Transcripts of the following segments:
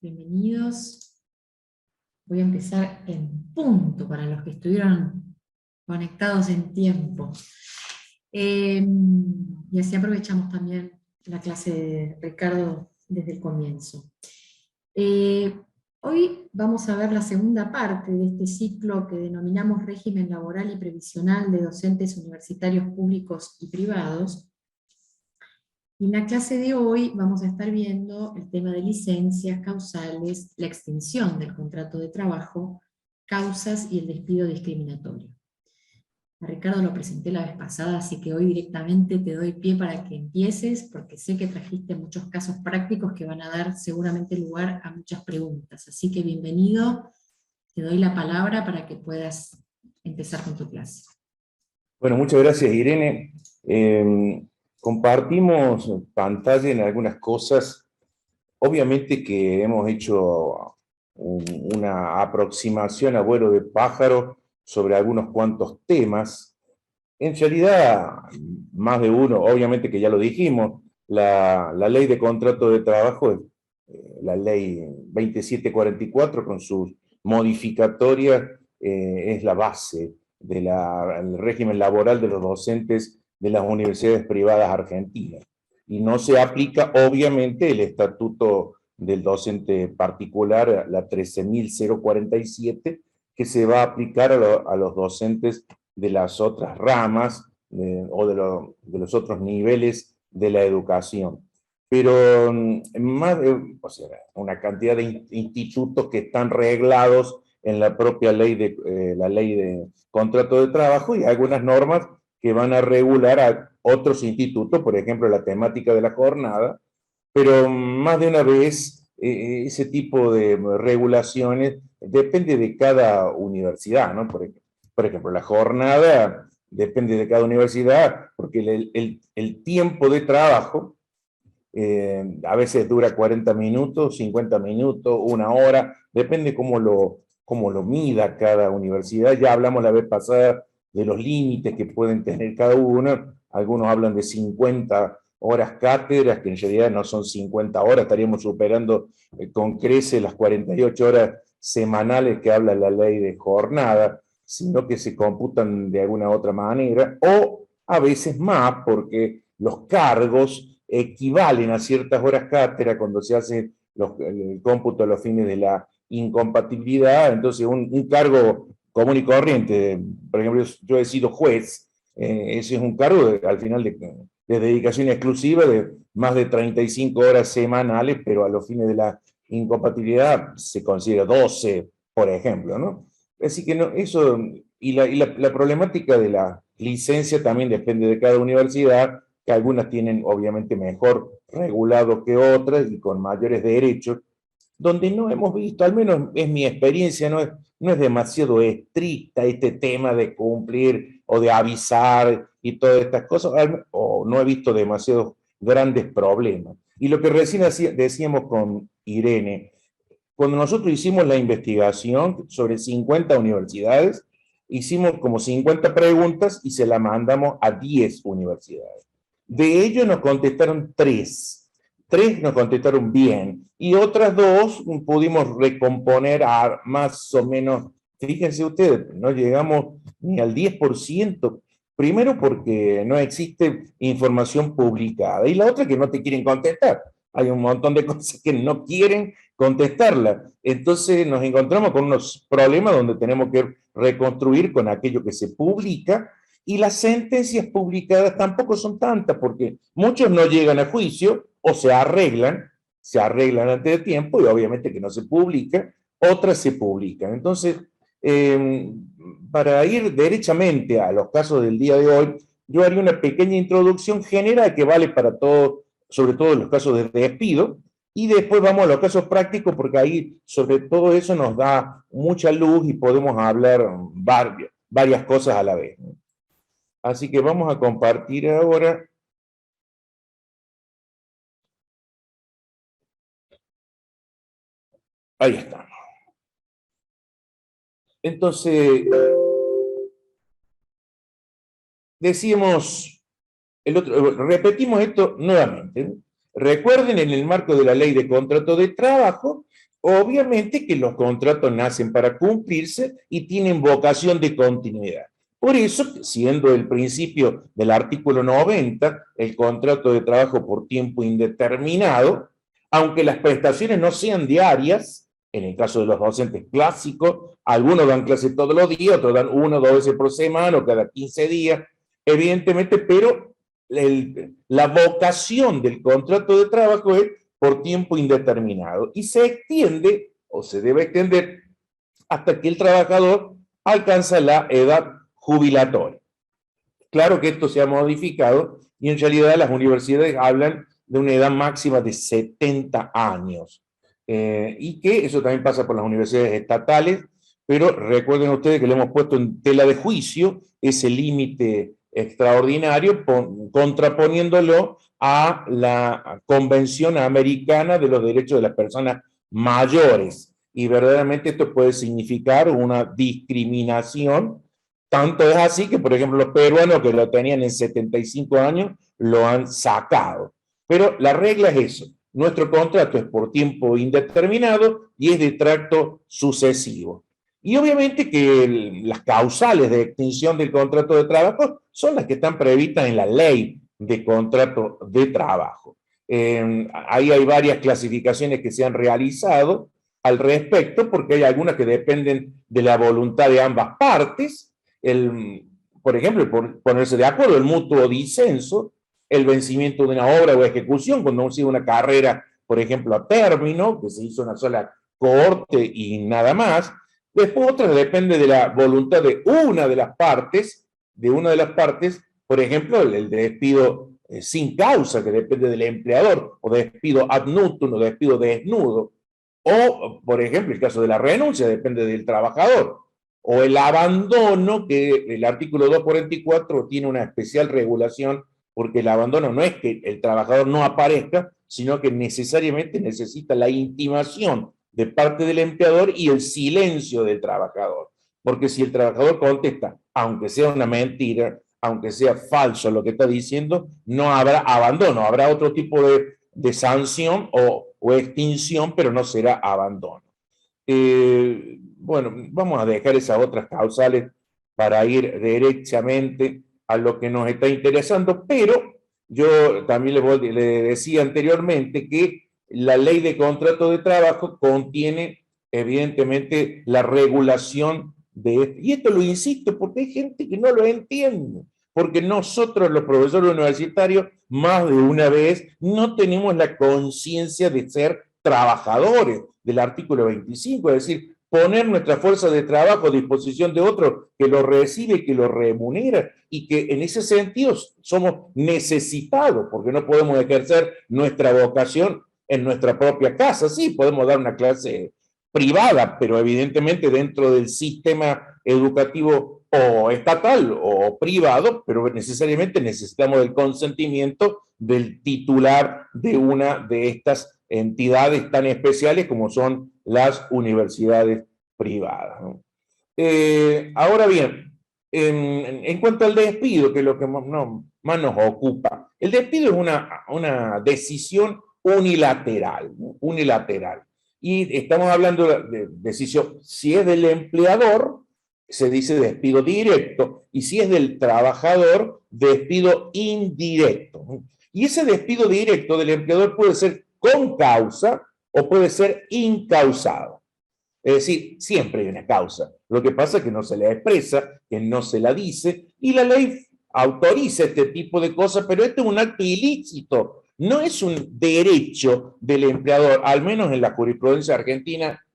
Bienvenidos. Voy a empezar en punto para los que estuvieron conectados en tiempo. Y así aprovechamos también la clase de Ricardo desde el comienzo. Hoy vamos a ver la segunda parte de este ciclo que denominamos Régimen Laboral y Previsional de Docentes Universitarios Públicos y Privados. Y en la clase de hoy vamos a estar viendo el tema de licencias, causales, la extinción del contrato de trabajo, causas y el despido discriminatorio. A Ricardo lo presenté la vez pasada, así que hoy directamente te doy pie para que empieces, porque sé que trajiste muchos casos prácticos que van a dar seguramente lugar a muchas preguntas. Así que bienvenido, te doy la palabra para que puedas empezar con tu clase. Bueno, muchas gracias, Irene. Compartimos pantalla en algunas cosas. Obviamente que hemos hecho una aproximación a vuelo de pájaro sobre algunos cuantos temas. En realidad, más de uno, obviamente que ya lo dijimos, la ley de contrato de trabajo, la ley 2744 con sus modificatorias, es la base del régimen laboral de los docentes de las universidades privadas argentinas. Y no se aplica, obviamente, el estatuto del docente particular, la 13.047, que se va a aplicar a los docentes de las otras ramas o de los otros niveles de la educación. Pero más de, o sea, una cantidad de institutos que están reglados en la propia la ley de contrato de trabajo, y algunas normas que van a regular a otros institutos, por ejemplo, la temática de la jornada, pero más de una vez ese tipo de regulaciones depende de cada universidad, ¿no? Por ejemplo, la jornada depende de cada universidad, porque el tiempo de trabajo a veces dura 40 minutos, 50 minutos, una hora, depende cómo lo mida cada universidad. Ya hablamos la vez pasada de los límites que pueden tener cada uno. Algunos hablan de 50 horas cátedras, que en realidad no son 50 horas, estaríamos superando con crece las 48 horas semanales que habla la ley de jornada, sino que se computan de alguna otra manera, o a veces más, porque los cargos equivalen a ciertas horas cátedra cuando se hace el cómputo a los fines de la incompatibilidad. Entonces un cargo común y corriente, por ejemplo, yo he sido juez, ese es un cargo al final de dedicación exclusiva de más de 35 horas semanales, pero a los fines de la incompatibilidad se considera 12, por ejemplo, ¿no? Así que no, eso, la problemática de la licencia también depende de cada universidad, que algunas tienen obviamente mejor regulado que otras y con mayores derechos, donde no hemos visto, al menos es mi experiencia, no es demasiado estricta este tema de cumplir o de avisar y todas estas cosas, o no he visto demasiados grandes problemas. Y lo que recién decíamos con Irene, cuando nosotros hicimos la investigación sobre 50 universidades, hicimos como 50 preguntas y se la mandamos a 10 universidades. De ellos nos contestaron 3. 3 nos contestaron bien. Y otras 2 pudimos recomponer a más o menos, fíjense ustedes, no llegamos ni al 10%. Primero porque no existe información publicada. Y la otra que no te quieren contestar. Hay un montón de cosas que no quieren contestarla. Entonces nos encontramos con unos problemas donde tenemos que reconstruir con aquello que se publica, y las sentencias publicadas tampoco son tantas, porque muchos no llegan a juicio o se arreglan antes de tiempo, y obviamente que no se publica, otras se publican. Entonces, para ir derechamente a los casos del día de hoy, yo haría una pequeña introducción general que vale para todo, sobre todo en los casos de despido, y después vamos a los casos prácticos, porque ahí sobre todo eso nos da mucha luz y podemos hablar varias cosas a la vez. Así que vamos a compartir ahora. Ahí está. Entonces, decíamos, repetimos esto nuevamente, ¿no? Recuerden, en el marco de la ley de contrato de trabajo, obviamente que los contratos nacen para cumplirse y tienen vocación de continuidad. Por eso, siendo el principio del artículo 90, el contrato de trabajo por tiempo indeterminado, aunque las prestaciones no sean diarias, en el caso de los docentes clásicos, algunos dan clases todos los días, otros dan 1 o 2 veces por semana o cada 15 días, evidentemente, pero la vocación del contrato de trabajo es por tiempo indeterminado y se extiende o se debe extender hasta que el trabajador alcanza la edad jubilatoria. Claro que esto se ha modificado y en realidad las universidades hablan de una edad máxima de 70 años. Y que eso también pasa por las universidades estatales, pero recuerden ustedes que le hemos puesto en tela de juicio ese límite extraordinario, contraponiéndolo a la Convención Americana de los Derechos de las Personas Mayores. Y verdaderamente esto puede significar una discriminación. Tanto es así que, por ejemplo, los peruanos que lo tenían en 75 años lo han sacado. Pero la regla es eso. Nuestro contrato es por tiempo indeterminado y es de tracto sucesivo. Y obviamente que las causales de extinción del contrato de trabajo son las que están previstas en la ley de contrato de trabajo. Ahí hay varias clasificaciones que se han realizado al respecto, porque hay algunas que dependen de la voluntad de ambas partes. Por ejemplo, por ponerse de acuerdo, el mutuo disenso, el vencimiento de una obra o ejecución, cuando uno sigue una carrera, por ejemplo, a término, que se hizo una sola cohorte y nada más. Después otra depende de la voluntad de una de las partes, por ejemplo, el despido sin causa, que depende del empleador, o despido ad nutum, o despido desnudo, o, por ejemplo, el caso de la renuncia depende del trabajador, o el abandono, que el artículo 244 tiene una especial regulación, porque el abandono no es que el trabajador no aparezca, sino que necesariamente necesita la intimación de parte del empleador y el silencio del trabajador. Porque si el trabajador contesta, aunque sea una mentira, aunque sea falso lo que está diciendo, no habrá abandono, habrá otro tipo de sanción o extinción, pero no será abandono. Bueno, vamos a dejar esas otras causales para ir derechamente a lo que nos está interesando, pero yo también le decía anteriormente que la ley de contrato de trabajo contiene evidentemente la regulación de esto. Y esto lo insisto porque hay gente que no lo entiende, porque nosotros los profesores universitarios más de una vez no tenemos la conciencia de ser trabajadores del artículo 25, es decir, poner nuestra fuerza de trabajo a disposición de otro que lo recibe y que lo remunera, y que en ese sentido somos necesitados, porque no podemos ejercer nuestra vocación en nuestra propia casa. Sí, podemos dar una clase privada, pero evidentemente dentro del sistema educativo o estatal o privado, pero necesariamente necesitamos el consentimiento del titular de una de estas entidades tan especiales como son las universidades privadas, ¿no? Ahora bien, en cuanto al despido, que es lo que más nos ocupa, el despido es una decisión unilateral, ¿no? Unilateral. Y estamos hablando de decisión, si es del empleador, se dice despido directo, y si es del trabajador, despido indirecto, ¿no? Y ese despido directo del empleador puede ser con causa o puede ser incausado. Es decir, siempre hay una causa. Lo que pasa es que no se la expresa, que no se la dice, y la ley autoriza este tipo de cosas, pero esto es un acto ilícito, no es un derecho del empleador, al menos en la jurisprudencia argentina,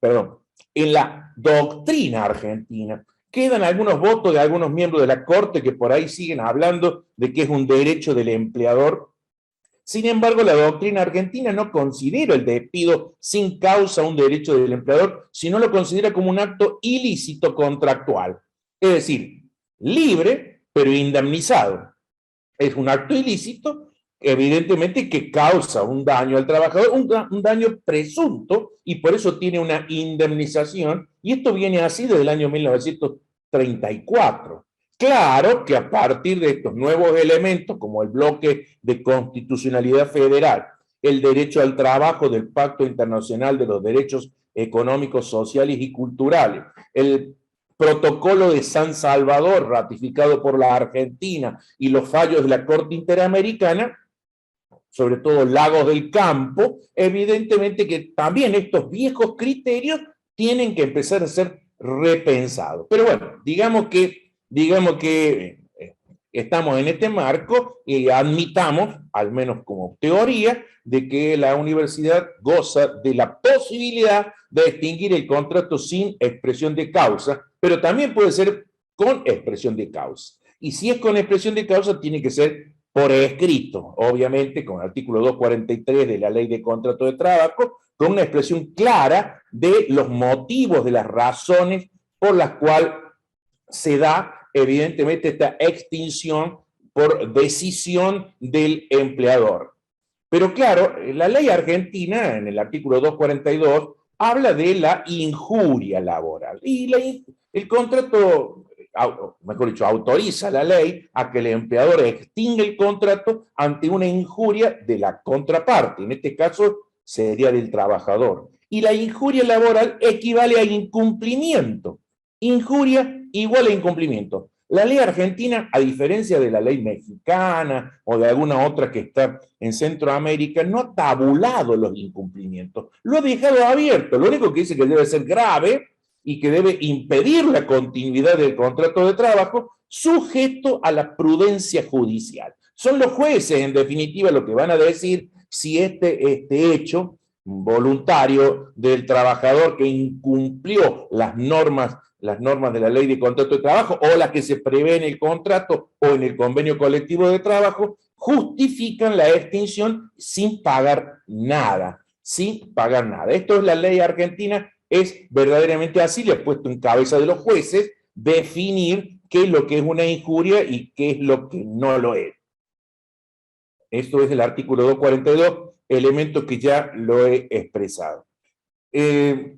perdón, en la doctrina argentina. Quedan algunos votos de algunos miembros de la Corte que por ahí siguen hablando de que es un derecho del empleador. Sin embargo, la doctrina argentina no considera el despido sin causa un derecho del empleador, sino lo considera como un acto ilícito contractual. Es decir, libre, pero indemnizado. Es un acto ilícito, evidentemente, que causa un daño al trabajador, un daño presunto, y por eso tiene una indemnización, y esto viene así desde el año 1934. Claro que a partir de estos nuevos elementos, como el bloque de constitucionalidad federal, el derecho al trabajo del Pacto Internacional de los Derechos Económicos, Sociales y Culturales, el protocolo de San Salvador ratificado por la Argentina y los fallos de la Corte Interamericana, sobre todo Lagos del Campo, evidentemente que también estos viejos criterios tienen que empezar a ser repensados. Pero bueno, digamos que estamos en este marco y admitamos, al menos como teoría, de que la universidad goza de la posibilidad de extinguir el contrato sin expresión de causa, pero también puede ser con expresión de causa. Y si es con expresión de causa, tiene que ser por escrito, obviamente, con el artículo 243 de la Ley de Contrato de Trabajo, con una expresión clara de los motivos, de las razones por las cuales se da, evidentemente, esta extinción por decisión del empleador. Pero claro, la ley argentina, en el artículo 242, habla de la injuria laboral. Y el contrato, mejor dicho, autoriza la ley a que el empleador extinga el contrato ante una injuria de la contraparte. En este caso, sería del trabajador. Y la injuria laboral equivale a incumplimiento. Injuria igual a incumplimiento. La ley argentina, a diferencia de la ley mexicana o de alguna otra que está en Centroamérica, no ha tabulado los incumplimientos, lo ha dejado abierto. Lo único que dice que debe ser grave y que debe impedir la continuidad del contrato de trabajo sujeto a la prudencia judicial. Son los jueces, en definitiva, lo que van a decir si este hecho voluntario del trabajador que incumplió las normas de la ley de contrato de trabajo o las que se prevé en el contrato o en el convenio colectivo de trabajo, justifican la extinción sin pagar nada, sin pagar nada. Esto es la ley argentina, es verdaderamente así, le he puesto en cabeza de los jueces definir qué es lo que es una injuria y qué es lo que no lo es. Esto es el artículo 242, elemento que ya lo he expresado.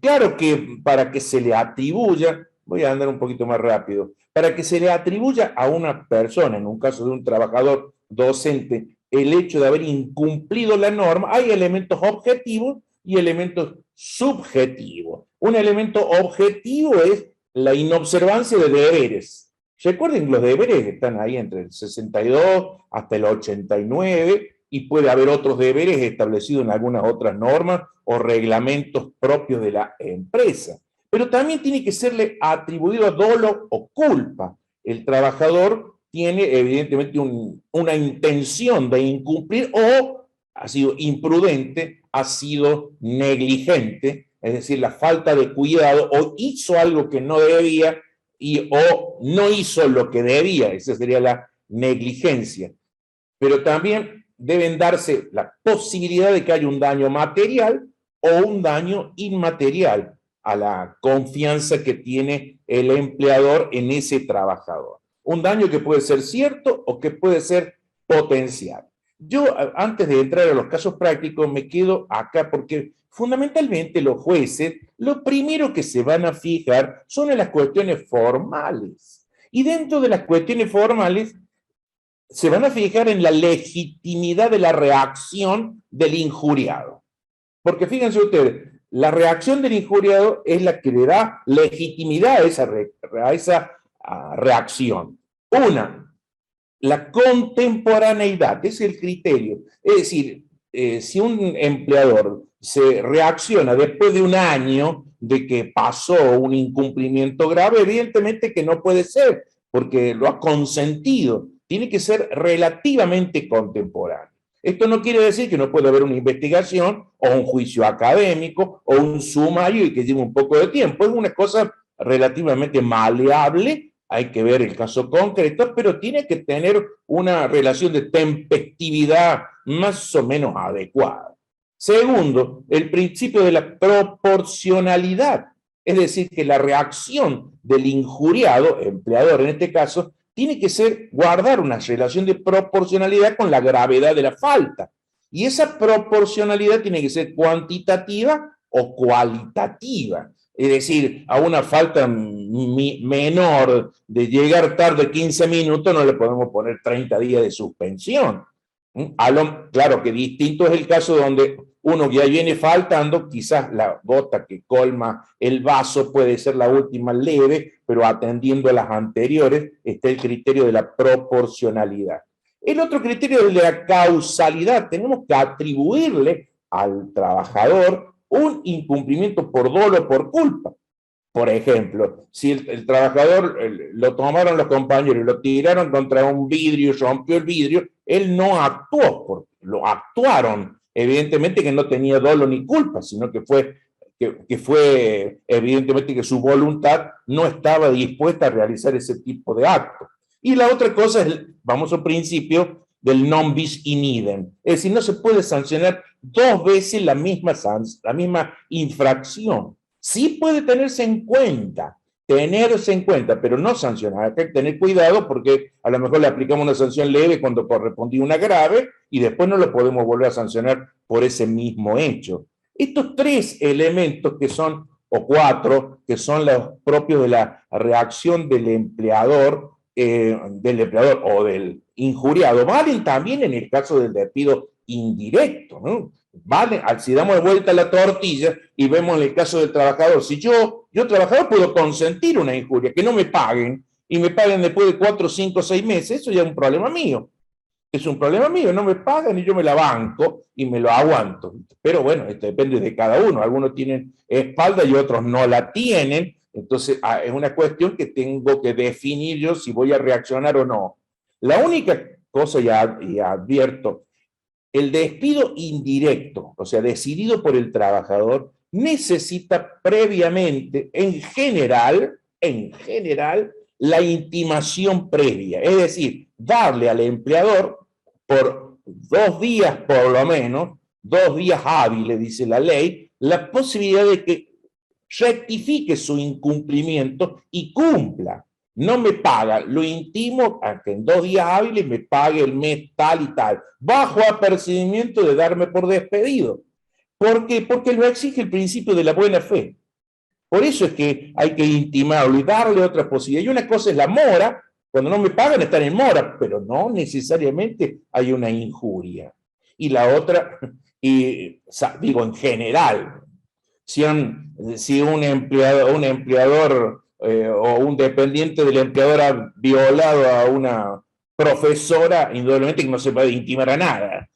Claro que para que se le atribuya, voy a andar un poquito más rápido, para que se le atribuya a una persona, en un caso de un trabajador docente, el hecho de haber incumplido la norma, hay elementos objetivos y elementos subjetivos. Un elemento objetivo es la inobservancia de deberes. Recuerden, los deberes están ahí entre el 62 hasta el 89, y puede haber otros deberes establecidos en algunas otras normas o reglamentos propios de la empresa. Pero también tiene que serle atribuido dolo o culpa. El trabajador tiene evidentemente una intención de incumplir, o ha sido imprudente, ha sido negligente, es decir, la falta de cuidado, o hizo algo que no debía o no hizo lo que debía. Esa sería la negligencia. Pero también deben darse la posibilidad de que haya un daño material o un daño inmaterial a la confianza que tiene el empleador en ese trabajador. Un daño que puede ser cierto o que puede ser potencial. Yo, antes de entrar a los casos prácticos, me quedo acá porque fundamentalmente los jueces, lo primero que se van a fijar son en las cuestiones formales. Y dentro de las cuestiones formales, se van a fijar en la legitimidad de la reacción del injuriado. Porque fíjense ustedes, la reacción del injuriado es la que le da legitimidad a esa reacción. Una, la contemporaneidad, es el criterio. Es decir, si un empleador se reacciona después de un año de que pasó un incumplimiento grave, evidentemente que no puede ser, porque lo ha consentido. Tiene que ser relativamente contemporáneo. Esto no quiere decir que no pueda haber una investigación o un juicio académico o un sumario y que lleve un poco de tiempo. Es una cosa relativamente maleable, hay que ver el caso concreto, pero tiene que tener una relación de tempestividad más o menos adecuada. Segundo, el principio de la proporcionalidad, es decir, que la reacción del injuriado, empleador en este caso, tiene que guardar una relación de proporcionalidad con la gravedad de la falta. Y esa proporcionalidad tiene que ser cuantitativa o cualitativa. Es decir, a una falta menor de llegar tarde 15 minutos no le podemos poner 30 días de suspensión. Claro que distinto es el caso donde uno ya viene faltando, quizás la gota que colma el vaso puede ser la última leve, pero atendiendo a las anteriores está el criterio de la proporcionalidad. El otro criterio es el de la causalidad. Tenemos que atribuirle al trabajador un incumplimiento por dolo o por culpa. Por ejemplo, si el trabajador lo tomaron los compañeros y lo tiraron contra un vidrio y rompió el vidrio, él no actuó, lo actuaron. Evidentemente que no tenía dolo ni culpa, sino que fue evidentemente que su voluntad no estaba dispuesta a realizar ese tipo de acto. Y la otra cosa es el famoso principio del non bis in idem. Es decir, no se puede sancionar dos veces la misma infracción. Sí puede tenerse en cuenta, pero no sancionar. Hay que tener cuidado porque a lo mejor le aplicamos una sanción leve cuando correspondía una grave y después no lo podemos volver a sancionar por ese mismo hecho. Estos tres elementos que son, o cuatro, que son los propios de la reacción del empleador o del injuriado, valen también en el caso del despido indirecto, ¿no? Vale, si damos vuelta a la tortilla y vemos en el caso del trabajador, si yo trabajador puedo consentir una injuria, que no me paguen, y me paguen después de 4, 5, 6 meses, eso ya es un problema mío. Es un problema mío, no me pagan y yo me la banco y me lo aguanto. Pero bueno, esto depende de cada uno. Algunos tienen espalda y otros no la tienen. Entonces es una cuestión que tengo que definir yo si voy a reaccionar o no. La única cosa, y advierto, el despido indirecto, o sea, decidido por el trabajador, necesita previamente, en general, la intimación previa. Es decir, darle al empleador por 2 días por lo menos, 2 días hábiles, dice la ley, la posibilidad de que rectifique su incumplimiento y cumpla. No me paga, lo intimo a que en 2 días hábiles me pague el mes tal y tal, bajo apercibimiento de darme por despedido. ¿Por qué? Porque lo exige el principio de la buena fe. Por eso es que hay que intimarlo y darle otra posibilidad. Y una cosa es la mora, cuando no me pagan están en mora, pero no necesariamente hay una injuria. Y la otra, digo en general, si un empleador o un dependiente del empleador ha violado a una profesora, indudablemente que no se puede intimar a nada,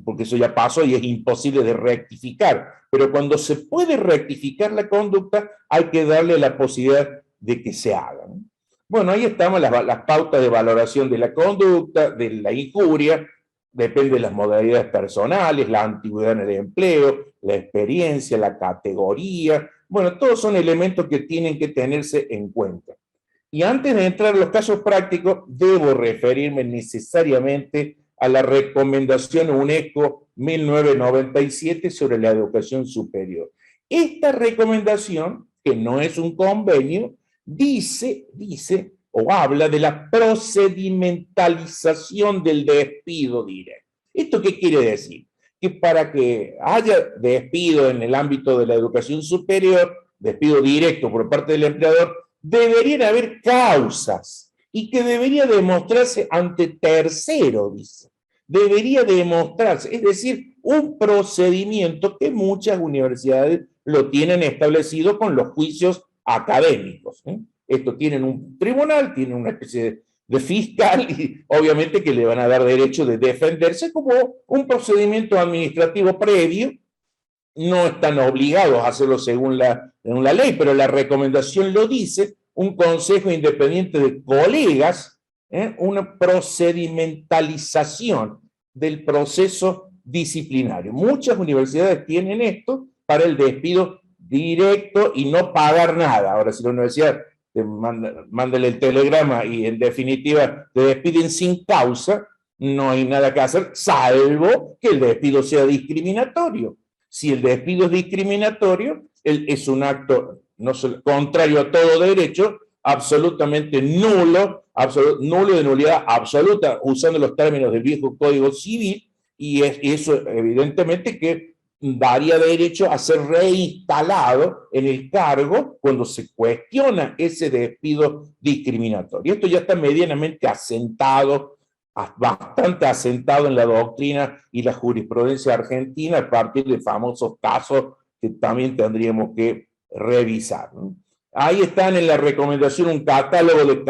porque eso ya pasó y es imposible de rectificar. Pero cuando se puede rectificar la conducta, hay que darle la posibilidad de que se haga. Bueno, ahí estamos las pautas de valoración de la conducta, de la injuria, depende de las modalidades personales, la antigüedad en el empleo, la experiencia, la categoría. Bueno, todos son elementos que tienen que tenerse en cuenta. Y antes de entrar en los casos prácticos, debo referirme necesariamente a la recomendación UNESCO 1997 sobre la educación superior. Esta recomendación, que no es un convenio, dice o habla de la procedimentalización del despido directo. ¿Esto qué quiere decir? Que para que haya despido en el ámbito de la educación superior, despido directo por parte del empleador, deberían haber causas y que debería demostrarse ante tercero, dice. Debería demostrarse, es decir, un procedimiento que muchas universidades lo tienen establecido con los juicios académicos. Esto tienen un tribunal, tienen una especie de fiscal y obviamente que le van a dar derecho de defenderse como un procedimiento administrativo previo. No están obligados a hacerlo según la ley, pero la recomendación lo dice, un consejo independiente de colegas, una procedimentalización del proceso disciplinario. Muchas universidades tienen esto para el despido directo y no pagar nada. Ahora, si la universidad te mándale el telegrama y en definitiva te despiden sin causa, no hay nada que hacer, salvo que el despido sea discriminatorio. Si el despido es discriminatorio, es un acto contrario a todo derecho, absolutamente nulo de nulidad absoluta, usando los términos del viejo Código Civil, y eso evidentemente que daría derecho a ser reinstalado en el cargo cuando se cuestiona ese despido discriminatorio. Esto ya está medianamente asentado, bastante asentado en la doctrina y la jurisprudencia argentina a partir de famosos casos que también tendríamos que revisar, ¿no? Ahí están en la recomendación un catálogo de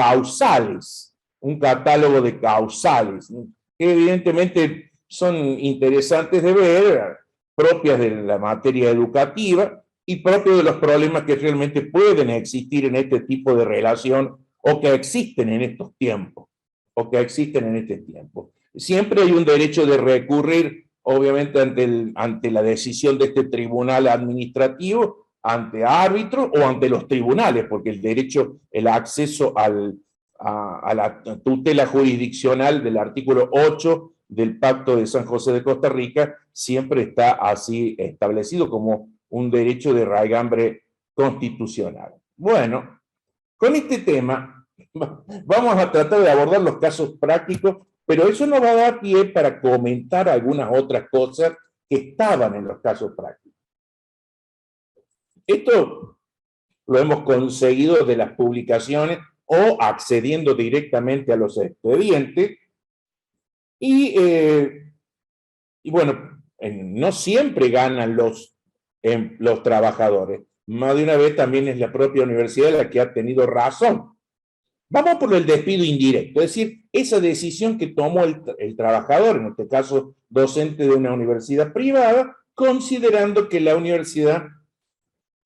causales, ¿no? Que evidentemente son interesantes de ver, propias de la materia educativa y propios de los problemas que realmente pueden existir en este tipo de relación o que existen en estos tiempos. Siempre hay un derecho de recurrir, obviamente, ante la decisión de este tribunal administrativo, ante árbitros o ante los tribunales, porque el derecho, el acceso a la tutela jurisdiccional del artículo 8 del Pacto de San José de Costa Rica siempre está así establecido como un derecho de raigambre constitucional. Bueno, con este tema vamos a tratar de abordar los casos prácticos, pero eso nos va a dar pie para comentar algunas otras cosas que estaban en los casos prácticos. Esto lo hemos conseguido de las publicaciones o accediendo directamente a los expedientes. Y bueno, no siempre ganan los trabajadores. Más de una vez también es la propia universidad la que ha tenido razón. Vamos por el despido indirecto, es decir, esa decisión que tomó el trabajador, en este caso docente de una universidad privada, considerando que la universidad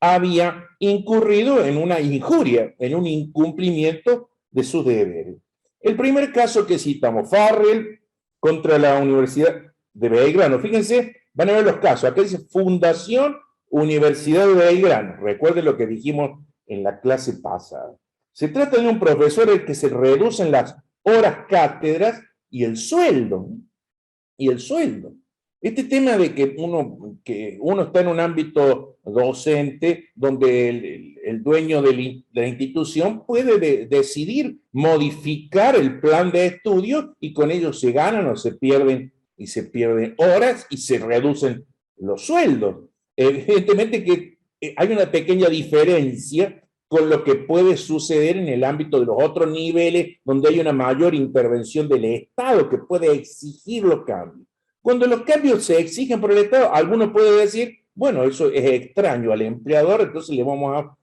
había incurrido en una injuria, en un incumplimiento de sus deberes. El primer caso que citamos, Farrell contra la Universidad de Belgrano. Fíjense, van a ver los casos. Acá dice Fundación Universidad de Belgrano. Recuerden lo que dijimos en la clase pasada. Se trata de un profesor al que se reducen las horas cátedras y el sueldo. Este tema de que uno está en un ámbito docente donde el dueño de la institución puede decidir modificar el plan de estudio y con ello se ganan o se pierden horas y se reducen los sueldos. Evidentemente que hay una pequeña diferencia con lo que puede suceder en el ámbito de los otros niveles donde hay una mayor intervención del Estado que puede exigir los cambios. Cuando los cambios se exigen por el Estado, alguno puede decir, bueno, eso es extraño al empleador, entonces le vamos a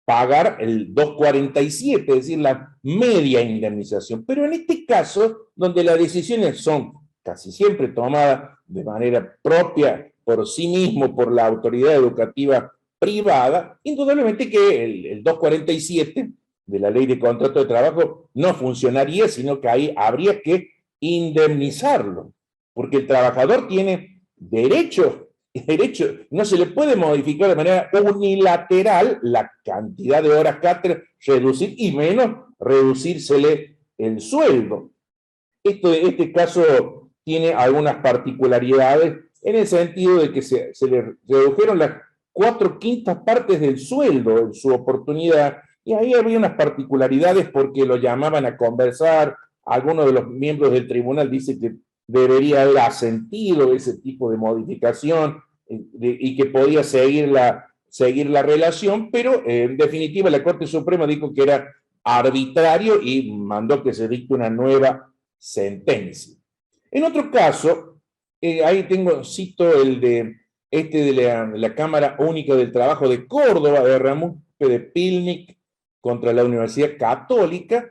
pagar el 2.47, es decir, la media indemnización. Pero en este caso, donde las decisiones son casi siempre tomadas de manera propia por sí mismo, por la autoridad educativa privada, indudablemente que el 2.47 de la Ley de Contrato de Trabajo no funcionaría, sino que ahí habría que indemnizarlo, porque el trabajador tiene derecho, no se le puede modificar de manera unilateral la cantidad de horas cátedra, reducir y menos reducírsele el sueldo. Este caso tiene algunas particularidades en el sentido de que se le redujeron las 4/5 partes del sueldo en su oportunidad, y ahí había unas particularidades porque lo llamaban a conversar. Algunos de los miembros del tribunal dicen que debería haber asentido ese tipo de modificación y que podía seguir la relación, pero en definitiva la Corte Suprema dijo que era arbitrario y mandó que se dicte una nueva sentencia. En otro caso, ahí cito el de la Cámara Única del Trabajo de Córdoba, de Ramón de Pilnik contra la Universidad Católica.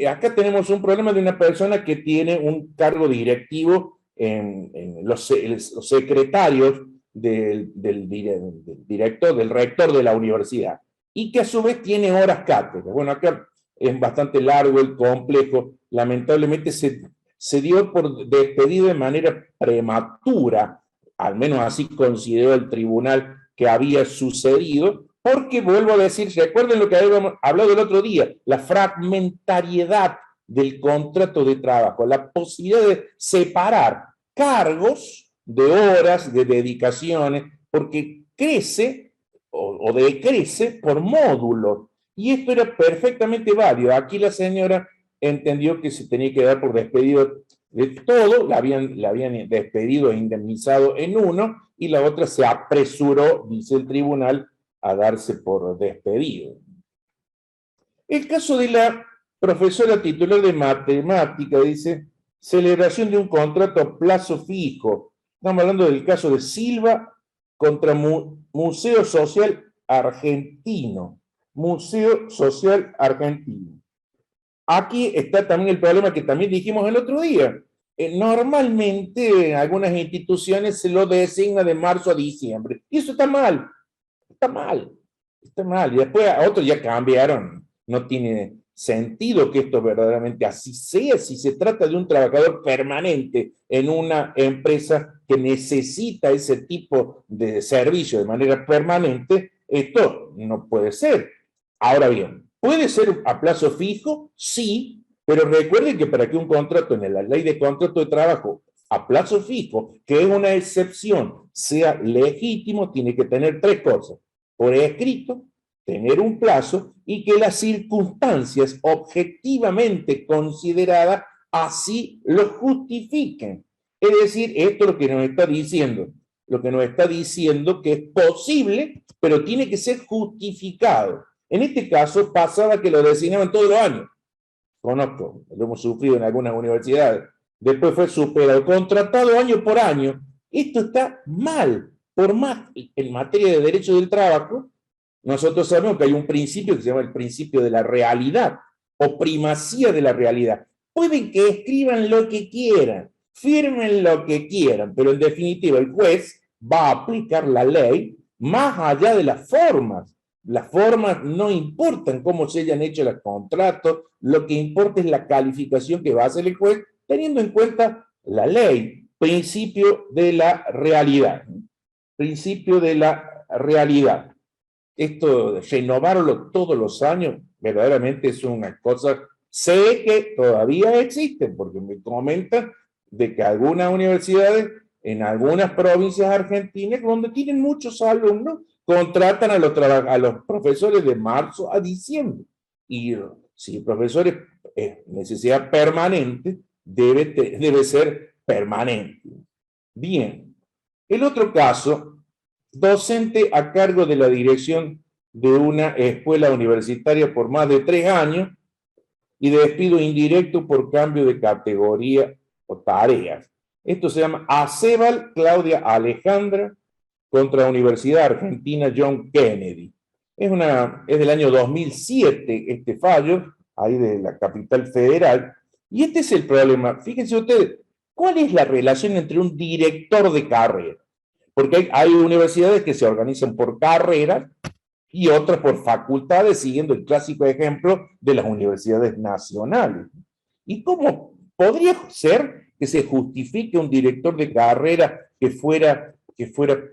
Acá tenemos un problema de una persona que tiene un cargo directivo en los secretarios del director, del rector de la universidad, y que a su vez tiene horas cátedra. Bueno, acá es bastante largo el complejo. Lamentablemente se dio por despedido de manera prematura, al menos así consideró el tribunal que había sucedido, porque vuelvo a decir, recuerden lo que habíamos hablado el otro día, la fragmentariedad del contrato de trabajo, la posibilidad de separar cargos de horas, de dedicaciones, porque crece o decrece por módulos, y esto era perfectamente válido. Aquí la señora entendió que se tenía que dar por despedido todo, la habían despedido e indemnizado en uno, y la otra se apresuró, dice el tribunal, a darse por despedido. El caso de la profesora titular de matemática, dice, celebración de un contrato a plazo fijo. Estamos hablando del caso de Silva contra Museo Social Argentino. Museo Social Argentino. Aquí está también el problema que también dijimos el otro día. Normalmente en algunas instituciones se lo designa de marzo a diciembre. Y eso está mal. Está mal. Está mal. Y después a otros ya cambiaron. No tiene sentido que esto verdaderamente así sea. Si se trata de un trabajador permanente en una empresa que necesita ese tipo de servicio de manera permanente, esto no puede ser. Ahora bien, ¿puede ser a plazo fijo? Sí, pero recuerden que para que un contrato en la ley de contrato de trabajo a plazo fijo, que es una excepción, sea legítimo, tiene que tener tres cosas. Por escrito, tener un plazo y que las circunstancias objetivamente consideradas así lo justifiquen. Es decir, esto es lo que nos está diciendo. Lo que nos está diciendo que es posible, pero tiene que ser justificado. En este caso, pasaba que lo designaban todos los años. Conozco, lo hemos sufrido en algunas universidades. Después fue superado, contratado año por año. Esto está mal. Por más en materia de derecho del trabajo, nosotros sabemos que hay un principio que se llama el principio de la realidad o primacía de la realidad. Pueden que escriban lo que quieran, firmen lo que quieran, pero en definitiva el juez va a aplicar la ley más allá de las formas. Las formas no importan cómo se hayan hecho los contratos, lo que importa es la calificación que va a hacer el juez, teniendo en cuenta la ley, principio de la realidad. Principio de la realidad. Esto de renovarlo todos los años, verdaderamente es una cosa, sé que todavía existen, porque me comentan de que algunas universidades, en algunas provincias argentinas, donde tienen muchos alumnos, contratan a los profesores de marzo a diciembre. Y si el profesor es necesidad permanente, debe ser permanente. Bien. El otro caso, docente a cargo de la dirección de una escuela universitaria por más de 3 años y de despido indirecto por cambio de categoría o tareas. Esto se llama Acebal Claudia Alejandra contra la Universidad Argentina John Kennedy. Es del año 2007 este fallo, ahí de la capital federal, y este es el problema. Fíjense ustedes, ¿cuál es la relación entre un director de carrera? Porque hay universidades que se organizan por carreras y otras por facultades, siguiendo el clásico ejemplo de las universidades nacionales. ¿Y cómo podría ser que se justifique un director de carrera que fuera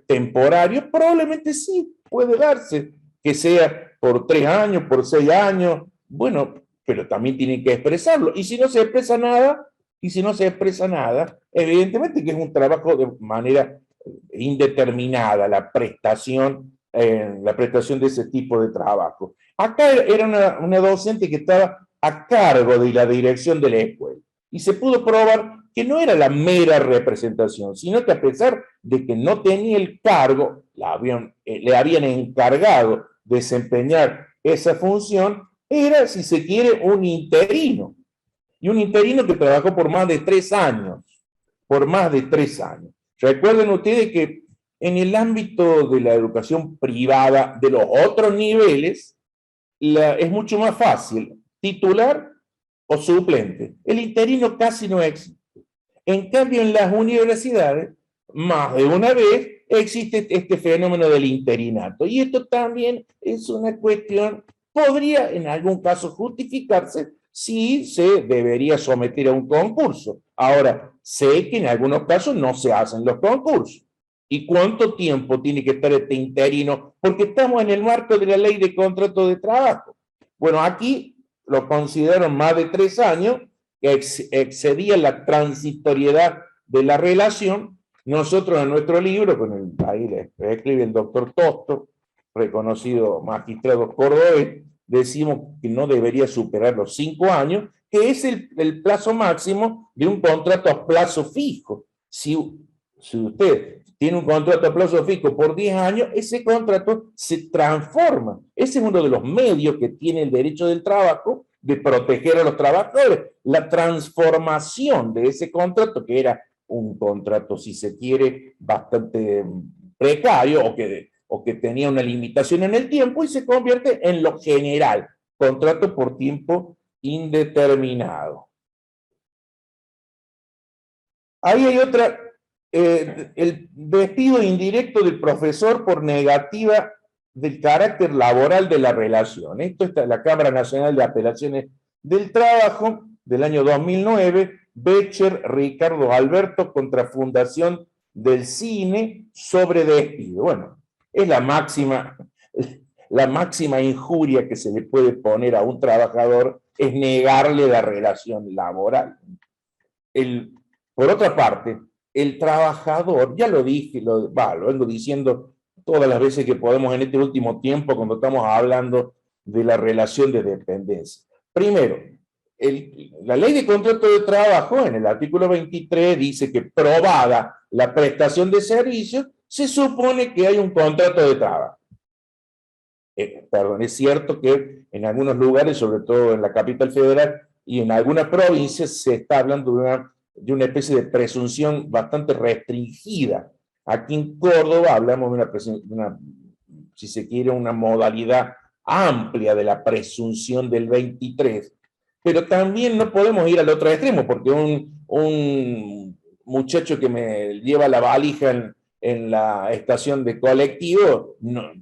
temporario? Probablemente sí, puede darse, que sea por 3 años, por 6 años, bueno, pero también tienen que expresarlo. Y si no se expresa nada, evidentemente que es un trabajo de manera indeterminada la prestación de ese tipo de trabajo. Acá era una docente que estaba a cargo de la dirección de la escuela y se pudo probar que no era la mera representación, sino que a pesar de que no tenía el cargo, le habían encargado desempeñar esa función, era, si se quiere, un interino. Y un interino que trabajó por más de 3 años. Por más de 3 años. Recuerden ustedes que en el ámbito de la educación privada de los otros niveles, es mucho más fácil titular o suplente. El interino casi no existe. En cambio, en las universidades, más de una vez, existe este fenómeno del interinato. Y esto también es una cuestión, podría en algún caso justificarse si se debería someter a un concurso. Ahora, sé que en algunos casos no se hacen los concursos. ¿Y cuánto tiempo tiene que estar este interino? Porque estamos en el marco de la ley de contrato de trabajo. Bueno, aquí lo consideraron más de 3 años, que excedía la transitoriedad de la relación. Nosotros en nuestro libro, ahí le escribe el doctor Tosto, reconocido magistrado cordobés, decimos que no debería superar los 5 años, que es el plazo máximo de un contrato a plazo fijo. Si usted tiene un contrato a plazo fijo por 10 años, ese contrato se transforma. Ese es uno de los medios que tiene el derecho del trabajo de proteger a los trabajadores. La transformación de ese contrato, que era un contrato, si se quiere, bastante precario o que tenía una limitación en el tiempo, y se convierte en lo general, contrato por tiempo indeterminado. Ahí hay otra, el despido indirecto del profesor por negativa del carácter laboral de la relación. Esto está en la Cámara Nacional de Apelaciones del Trabajo del año 2009, Becher, Ricardo Alberto, contra Fundación del Cine sobre despido. Bueno, es la máxima injuria que se le puede poner a un trabajador, es negarle la relación laboral. Por otra parte, el trabajador, ya lo dije, lo vengo diciendo todas las veces que podemos en este último tiempo cuando estamos hablando de la relación de dependencia. Primero, la ley de contrato de trabajo en el artículo 23 dice que probada la prestación de servicios, se supone que hay un contrato de trabajo. Perdón, es cierto que en algunos lugares, sobre todo en la capital federal y en algunas provincias, se está hablando de una especie de presunción bastante restringida. Aquí en Córdoba hablamos de si se quiere, una modalidad amplia de la presunción del 23, pero también no podemos ir al otro extremo, porque un muchacho que me lleva la valija en la estación de colectivo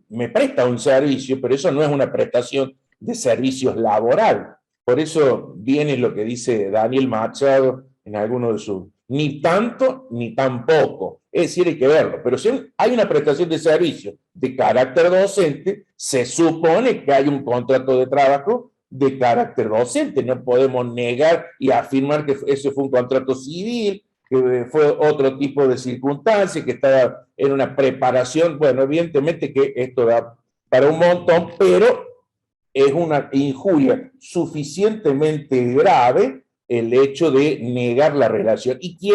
me presta un servicio, pero eso no es una prestación de servicios laboral. Por eso viene lo que dice Daniel Machado en alguno de sus, ni tanto ni tampoco. Es decir, hay que verlo. Pero si hay una prestación de servicio de carácter docente, se supone que hay un contrato de trabajo de carácter docente. No podemos negar y afirmar que ese fue un contrato civil, que fue otro tipo de circunstancia, que estaba en una preparación. Bueno, evidentemente que esto da para un montón, pero es una injuria suficientemente grave el hecho de negar la relación. Y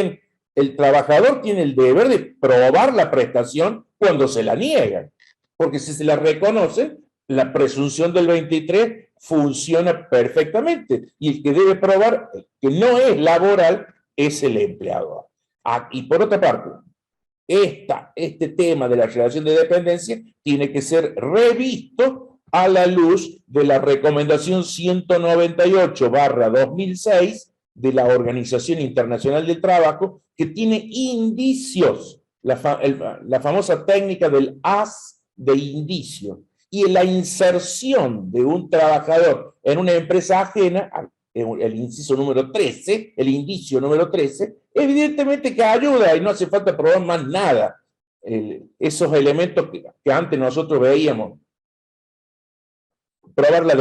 el trabajador tiene el deber de probar la prestación cuando se la niegan, porque si se la reconoce, la presunción del 23 funciona perfectamente, y el que debe probar que no es laboral es el empleador. Y por otra parte, este tema de la relación de dependencia tiene que ser revisto a la luz de la recomendación 198/2006 de la Organización Internacional del Trabajo, que tiene indicios, la famosa técnica del haz de indicio, y la inserción de un trabajador en una empresa ajena, el inciso número 13, el indicio número 13, evidentemente que ayuda y no hace falta probar más nada. Esos elementos que antes nosotros veíamos, probar la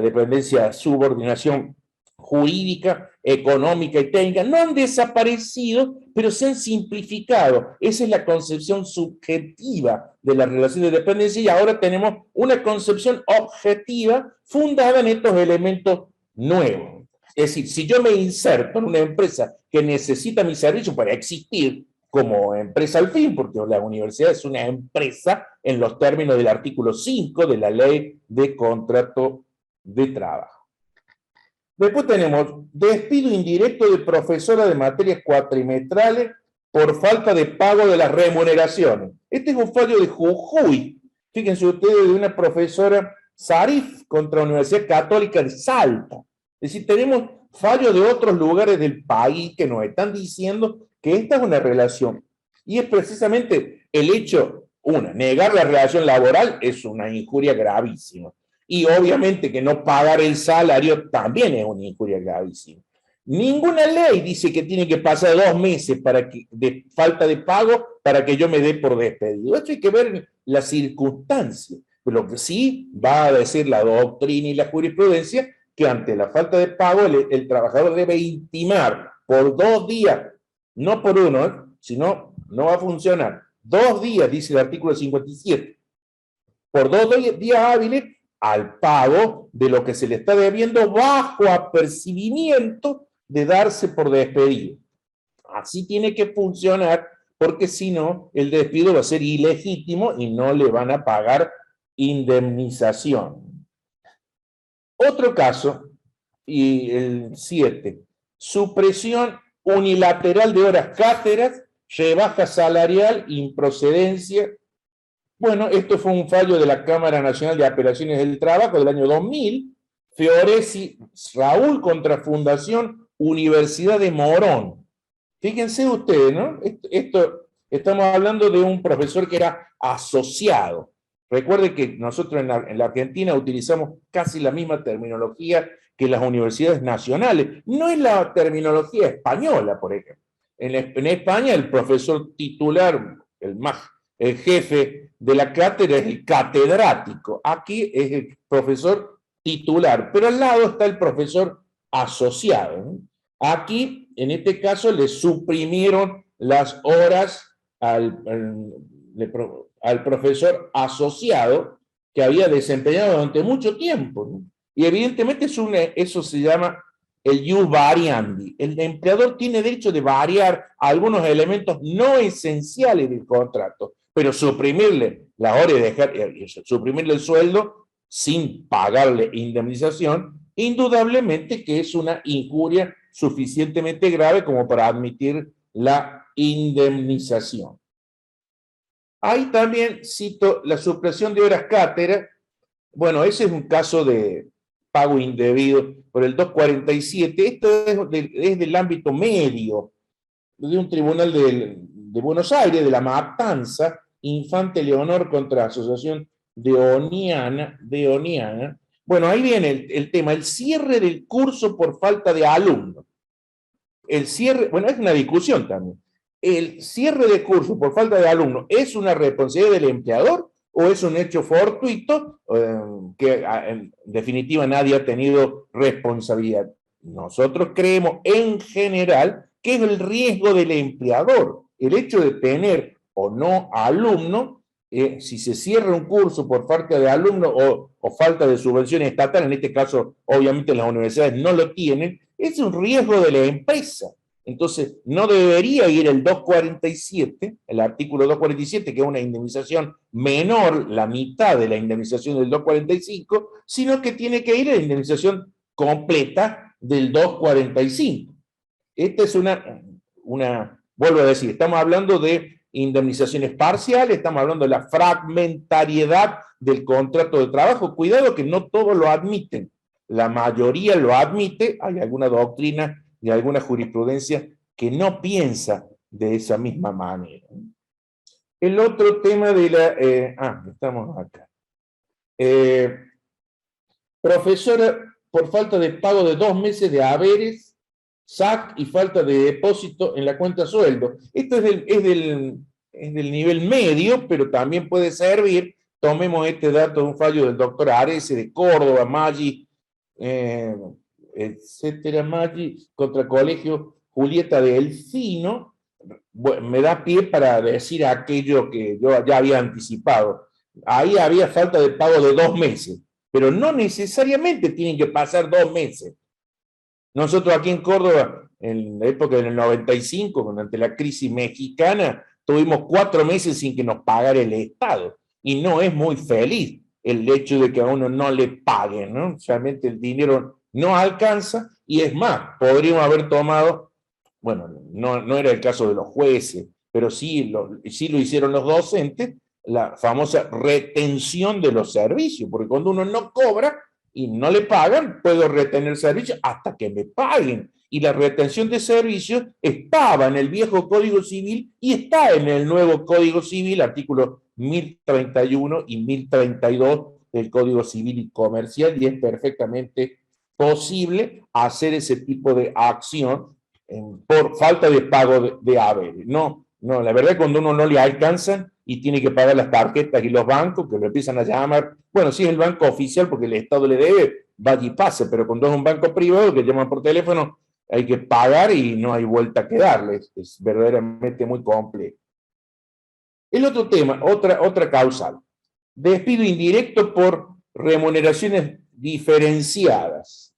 dependencia, subordinación jurídica, económica y técnica, no han desaparecido, pero se han simplificado. Esa es la concepción subjetiva de la relación de dependencia, y ahora tenemos una concepción objetiva fundada en estos elementos nuevos. Es decir, si yo me inserto en una empresa que necesita mi servicio para existir como empresa al fin, porque la universidad es una empresa en los términos del artículo 5 de la Ley de Contrato de Trabajo. Después tenemos despido indirecto de profesora de materias cuatrimestrales por falta de pago de las remuneraciones. Este es un fallo de Jujuy. Fíjense ustedes, de una profesora Sarif contra la Universidad Católica de Salta. Es decir, tenemos fallos de otros lugares del país que nos están diciendo que esta es una relación. Y es precisamente el hecho, negar la relación laboral es una injuria gravísima. Y obviamente que no pagar el salario también es una injuria gravísima. Ninguna ley dice que tiene que pasar 2 meses de falta de pago para que yo me dé por despedido. Esto hay que ver las circunstancias. Lo que sí va a decir la doctrina y la jurisprudencia, que ante la falta de pago el trabajador debe intimar por 2 días, no por 1, sino no va a funcionar. 2 días, dice el artículo 57. Por 2 días hábiles al pago de lo que se le está debiendo bajo apercibimiento de darse por despedido. Así tiene que funcionar, porque si no, el despido va a ser ilegítimo y no le van a pagar indemnización. Otro caso, y el 7, supresión unilateral de horas cátedras, rebaja salarial, improcedencia. Bueno, esto fue un fallo de la Cámara Nacional de Apelaciones del Trabajo del año 2000, Fioresi Raúl contra Fundación Universidad de Morón. Fíjense ustedes, ¿no? Estamos hablando de un profesor que era asociado. Recuerde que nosotros en la Argentina utilizamos casi la misma terminología que las universidades nacionales. No es la terminología española, por ejemplo. En España el profesor titular, el jefe de la cátedra es el catedrático. Aquí es el profesor titular, pero al lado está el profesor asociado, ¿no? Aquí, en este caso, le suprimieron las horas al profesor asociado que había desempeñado durante mucho tiempo, ¿no? Y evidentemente eso se llama el ius variandi. El empleador tiene derecho de variar algunos elementos no esenciales del contrato, pero suprimirle las horas y suprimirle el sueldo sin pagarle indemnización, indudablemente que es una injuria suficientemente grave como para admitir la indemnización. Ahí también cito la supresión de horas cátedra. Bueno, ese es un caso de pago indebido por el 247. Esto es del ámbito medio, de un tribunal de Buenos Aires, de La Matanza, Infante Leonor contra Asociación de Oniana. Bueno, ahí viene el tema, el cierre del curso por falta de alumnos. El cierre, bueno, es una discusión también. ¿El cierre de curso por falta de alumnos es una responsabilidad del empleador o es un hecho fortuito que en definitiva nadie ha tenido responsabilidad? Nosotros creemos en general que es el riesgo del empleador. El hecho de tener o no alumnos, si se cierra un curso por falta de alumnos o falta de subvención estatal, en este caso obviamente las universidades no lo tienen, es un riesgo de la empresa. Entonces, no debería ir el 247, el artículo 247, que es una indemnización menor, la mitad de la indemnización del 245, sino que tiene que ir a la indemnización completa del 245. Esta es vuelvo a decir, estamos hablando de indemnizaciones parciales, estamos hablando de la fragmentariedad del contrato de trabajo. Cuidado que no todos lo admiten. La mayoría lo admite, hay alguna doctrina y alguna jurisprudencia que no piensa de esa misma manera. El otro tema de la... estamos acá. Profesora, por falta de pago de 2 meses de haberes, SAC y falta de depósito en la cuenta sueldo. Esto es del nivel medio, pero también puede servir. Tomemos este dato de un fallo del doctor Arese de Córdoba, Maggi, etcétera, Maggi, contra Colegio Julieta de Elcino. Bueno, me da pie para decir aquello que yo ya había anticipado. Ahí había falta de pago de 2 meses, pero no necesariamente tienen que pasar 2 meses. Nosotros aquí en Córdoba, en la época del 95, durante la crisis mexicana, tuvimos 4 meses sin que nos pagara el Estado. Y no es muy feliz el hecho de que a uno no le paguen, ¿no? Realmente el dinero no alcanza, y es más, podríamos haber tomado, bueno, no era el caso de los jueces, pero sí lo hicieron los docentes, la famosa retención de los servicios, porque cuando uno no cobra y no le pagan, puedo retener servicios hasta que me paguen. Y la retención de servicios estaba en el viejo Código Civil y está en el nuevo Código Civil, artículos 1031 y 1032 del Código Civil y Comercial, y es perfectamente posible hacer ese tipo de acción por falta de pago de haberes. No, la verdad es que cuando uno no le alcanzan y tiene que pagar las tarjetas y los bancos, que lo empiezan a llamar, bueno, si es el banco oficial porque el Estado le debe, vaya y pase, pero cuando es un banco privado que llaman por teléfono, hay que pagar y no hay vuelta que darle. Es verdaderamente muy complejo. El otro tema, otra causal, despido indirecto por remuneraciones diferenciadas.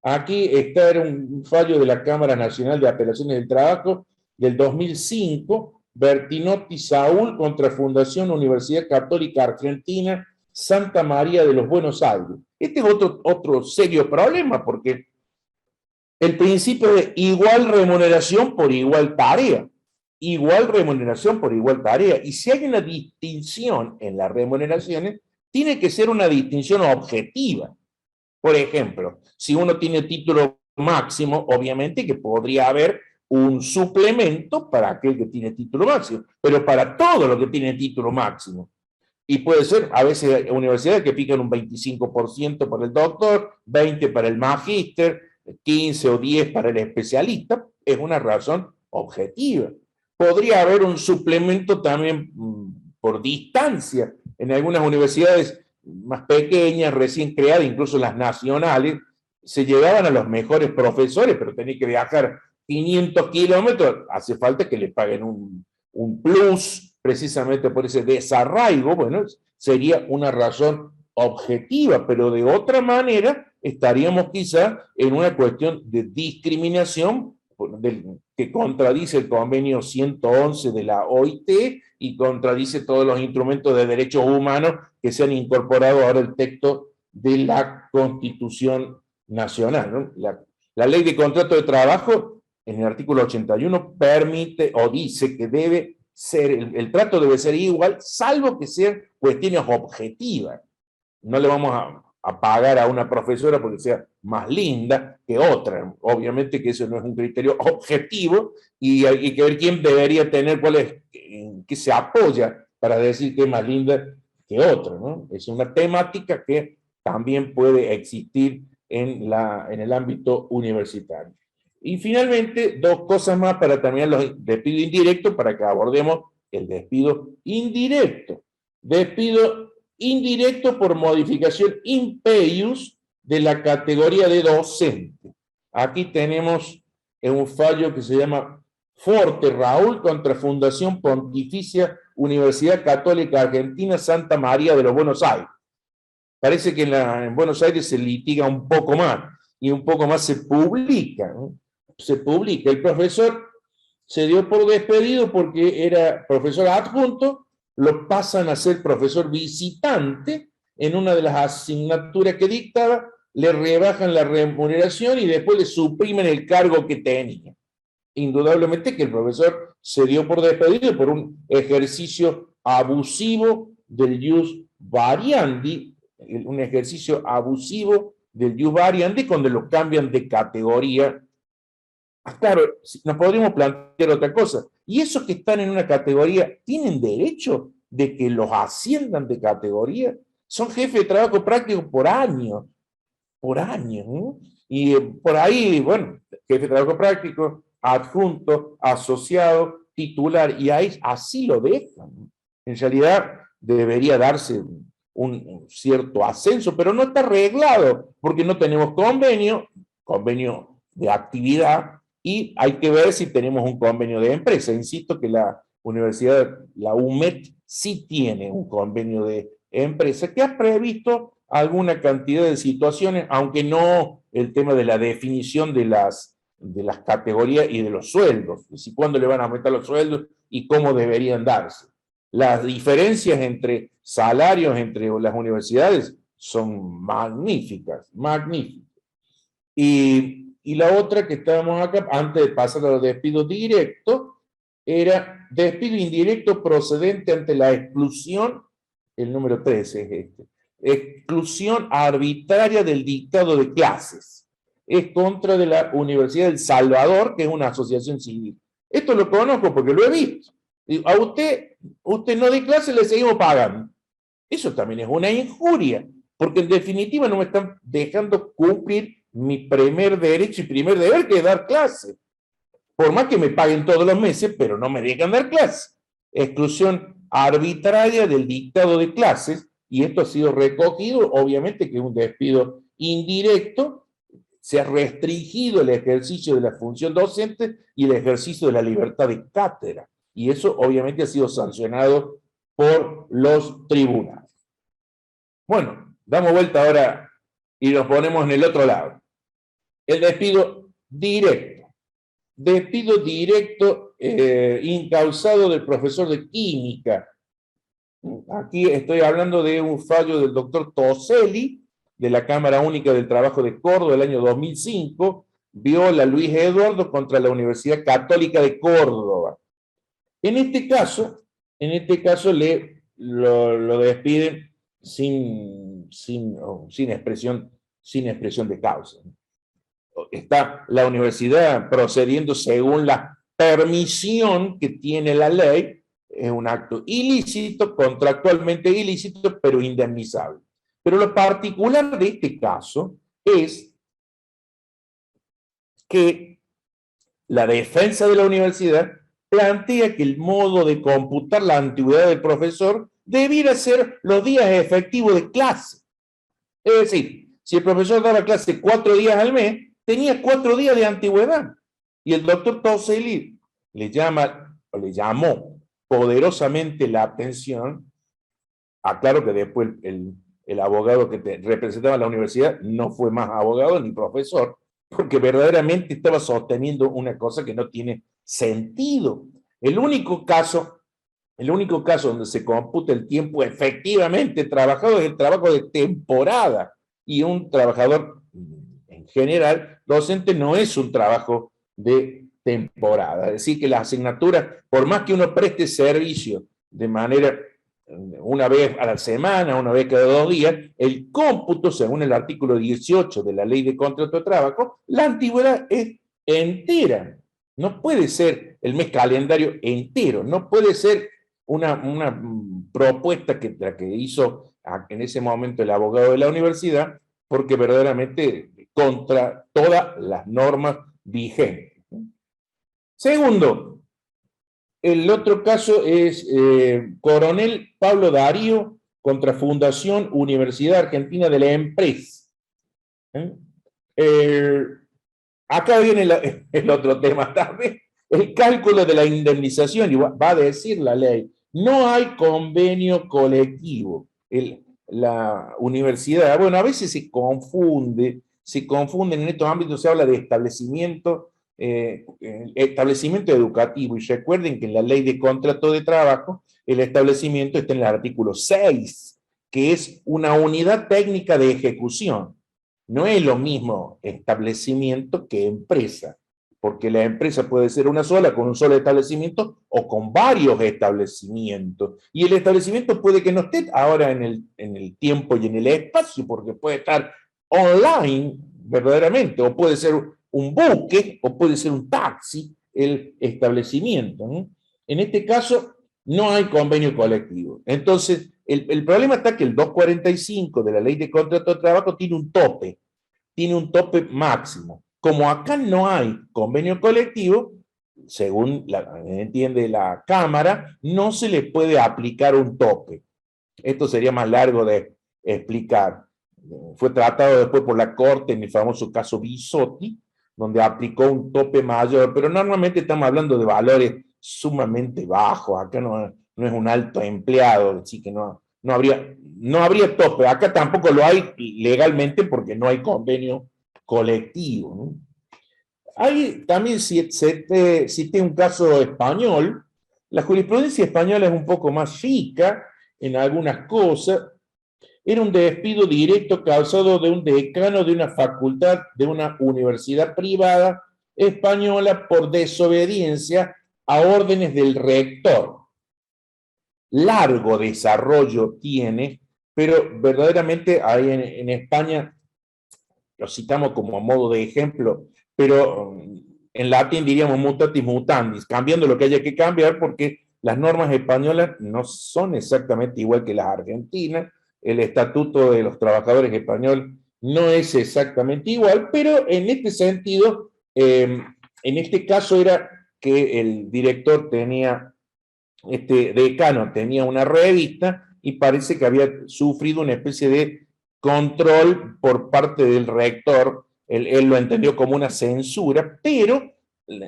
Aquí está un fallo de la Cámara Nacional de Apelaciones del Trabajo del 2005, Bertinotti Saúl contra Fundación Universidad Católica Argentina Santa María de los Buenos Aires. Este es otro serio problema, porque el principio de igual remuneración por igual tarea. Igual remuneración por igual tarea. Y si hay una distinción en las remuneraciones, tiene que ser una distinción objetiva. Por ejemplo, si uno tiene título máximo, obviamente que podría haber un suplemento para aquel que tiene título máximo, pero para todo lo que tiene título máximo. Y puede ser, a veces, universidades que pican un 25% para el doctor, 20% para el magíster, 15 o 10 para el especialista, es una razón objetiva. Podría haber un suplemento también por distancia. En algunas universidades más pequeñas, recién creadas, incluso las nacionales, se llegaban a los mejores profesores, pero tenía que viajar 500 kilómetros, hace falta que le paguen un plus, precisamente por ese desarraigo. Bueno, sería una razón objetiva, pero de otra manera estaríamos quizá en una cuestión de discriminación que contradice el convenio 111 de la OIT y contradice todos los instrumentos de derechos humanos que se han incorporado ahora al texto de la Constitución Nacional, ¿no? La ley de contrato de trabajo, en el artículo 81, permite o dice que debe ser, el trato debe ser igual, salvo que sean cuestiones objetivas. No le vamos a pagar a una profesora porque sea más linda que otra. Obviamente que eso no es un criterio objetivo y hay que ver quién debería tener, cuál es, que se apoya para decir que es más linda que otra, ¿no? Es una temática que también puede existir en el ámbito universitario. Y finalmente, dos cosas más para terminar los despidos indirectos, para que abordemos el despido indirecto. Despido indirecto por modificación imperius de la categoría de docente. Aquí tenemos un fallo que se llama Forte Raúl contra Fundación Pontificia Universidad Católica Argentina Santa María de los Buenos Aires. Parece que en Buenos Aires se litiga un poco más, y un poco más se publica, ¿no? Se publica. El profesor se dio por despedido porque era profesor adjunto, lo pasan a ser profesor visitante en una de las asignaturas que dictaba, le rebajan la remuneración y después le suprimen el cargo que tenía. Indudablemente que el profesor se dio por despedido por un ejercicio abusivo del ius variandi, un ejercicio abusivo del ius variandi cuando lo cambian de categoría. Claro, nos podríamos plantear otra cosa. ¿Y esos que están en una categoría tienen derecho de que los asciendan de categoría? Son jefes de trabajo práctico por años, ¿no? Y por ahí, bueno, jefe de trabajo práctico, adjunto, asociado, titular, y ahí así lo dejan. En realidad debería darse un cierto ascenso, pero no está arreglado, porque no tenemos convenio de actividad, y hay que ver si tenemos un convenio de empresa. Insisto que la universidad, la UMET, sí tiene un convenio de empresa que ha previsto alguna cantidad de situaciones, aunque no el tema de la definición de las categorías y de los sueldos, es decir, cuándo le van a aumentar los sueldos y cómo deberían darse. Las diferencias entre salarios entre las universidades son magníficas, magníficas. Y la otra que estábamos acá, antes de pasar a los despidos directos, era despido indirecto procedente ante la exclusión, el número 13 es este, exclusión arbitraria del dictado de clases. Es contra de la Universidad del Salvador, que es una asociación civil. Esto lo conozco porque lo he visto. A usted no dé clase, le seguimos pagando. Eso también es una injuria, porque en definitiva no me están dejando cumplir mi primer derecho y primer deber, que es dar clase. Por más que me paguen todos los meses, pero no me dejan dar clase. Exclusión arbitraria del dictado de clases, y esto ha sido recogido, obviamente que es un despido indirecto, se ha restringido el ejercicio de la función docente y el ejercicio de la libertad de cátedra, y eso obviamente ha sido sancionado por los tribunales. Bueno, damos vuelta ahora y nos ponemos en el otro lado. El despido directo. Despido directo incausado del profesor de química. Aquí estoy hablando de un fallo del doctor Toselli, de la Cámara Única del Trabajo de Córdoba del año 2005, viola Luis Eduardo contra la Universidad Católica de Córdoba. En este caso lo despiden sin expresión de causa. Está la universidad procediendo según la permisión que tiene la ley, es un acto ilícito, contractualmente ilícito, pero indemnizable. Pero lo particular de este caso es que la defensa de la universidad plantea que el modo de computar la antigüedad del profesor debiera ser los días efectivos de clase. Es decir, si el profesor daba clase 4 días al mes, tenía 4 días de antigüedad. Y el doctor Toselli le llamó poderosamente la atención. Aclaro que después el abogado que representaba a la universidad no fue más abogado ni profesor, porque verdaderamente estaba sosteniendo una cosa que no tiene sentido. El único caso donde se computa el tiempo efectivamente trabajado es el trabajo de temporada, y un trabajador en general docente no es un trabajo de temporada. Es decir, que las asignaturas, por más que uno preste servicio de manera una vez a la semana, una vez cada 2 días, el cómputo, según el artículo 18 de la Ley de Contrato de Trabajo, la antigüedad es entera. No puede ser el mes calendario entero, no puede ser una propuesta que hizo en ese momento el abogado de la universidad, porque verdaderamente contra todas las normas vigentes. Segundo, el otro caso es Coronel Pablo Darío contra Fundación Universidad Argentina de la Empresa. Acá viene el otro tema también, el cálculo de la indemnización, y va a decir la ley, no hay convenio colectivo. La universidad, bueno, a veces se confunden en estos ámbitos, se habla de establecimiento educativo, y recuerden que en la Ley de Contrato de Trabajo, el establecimiento está en el artículo 6, que es una unidad técnica de ejecución. No es lo mismo establecimiento que empresa, porque la empresa puede ser una sola, con un solo establecimiento, o con varios establecimientos. Y el establecimiento puede que no esté ahora en el tiempo y en el espacio, porque puede estar online, verdaderamente, o puede ser un buque, o puede ser un taxi, el establecimiento, ¿no? En este caso, no hay convenio colectivo. Entonces, el problema está que el 245 de la Ley de Contrato de Trabajo tiene un tope máximo. Como acá no hay convenio colectivo, según entiende la Cámara, no se le puede aplicar un tope. Esto sería más largo de explicar. Fue tratado después por la Corte en el famoso caso Bisotti, donde aplicó un tope mayor, pero normalmente estamos hablando de valores sumamente bajos. Acá no es un alto empleado, así que no habría tope. Acá tampoco lo hay legalmente porque no hay convenio colectivo, ¿no? Hay también cité un caso español. La jurisprudencia española es un poco más rica en algunas cosas. Era un despido directo causado de un decano de una facultad de una universidad privada española por desobediencia a órdenes del rector. Largo desarrollo tiene, pero verdaderamente ahí en España, lo citamos como a modo de ejemplo, pero en latín diríamos mutatis mutandis, cambiando lo que haya que cambiar, porque las normas españolas no son exactamente igual que las argentinas, el estatuto de los trabajadores español no es exactamente igual, pero en este sentido, en este caso era que el director este decano tenía una revista y parece que había sufrido una especie de control por parte del rector. Él lo entendió como una censura, pero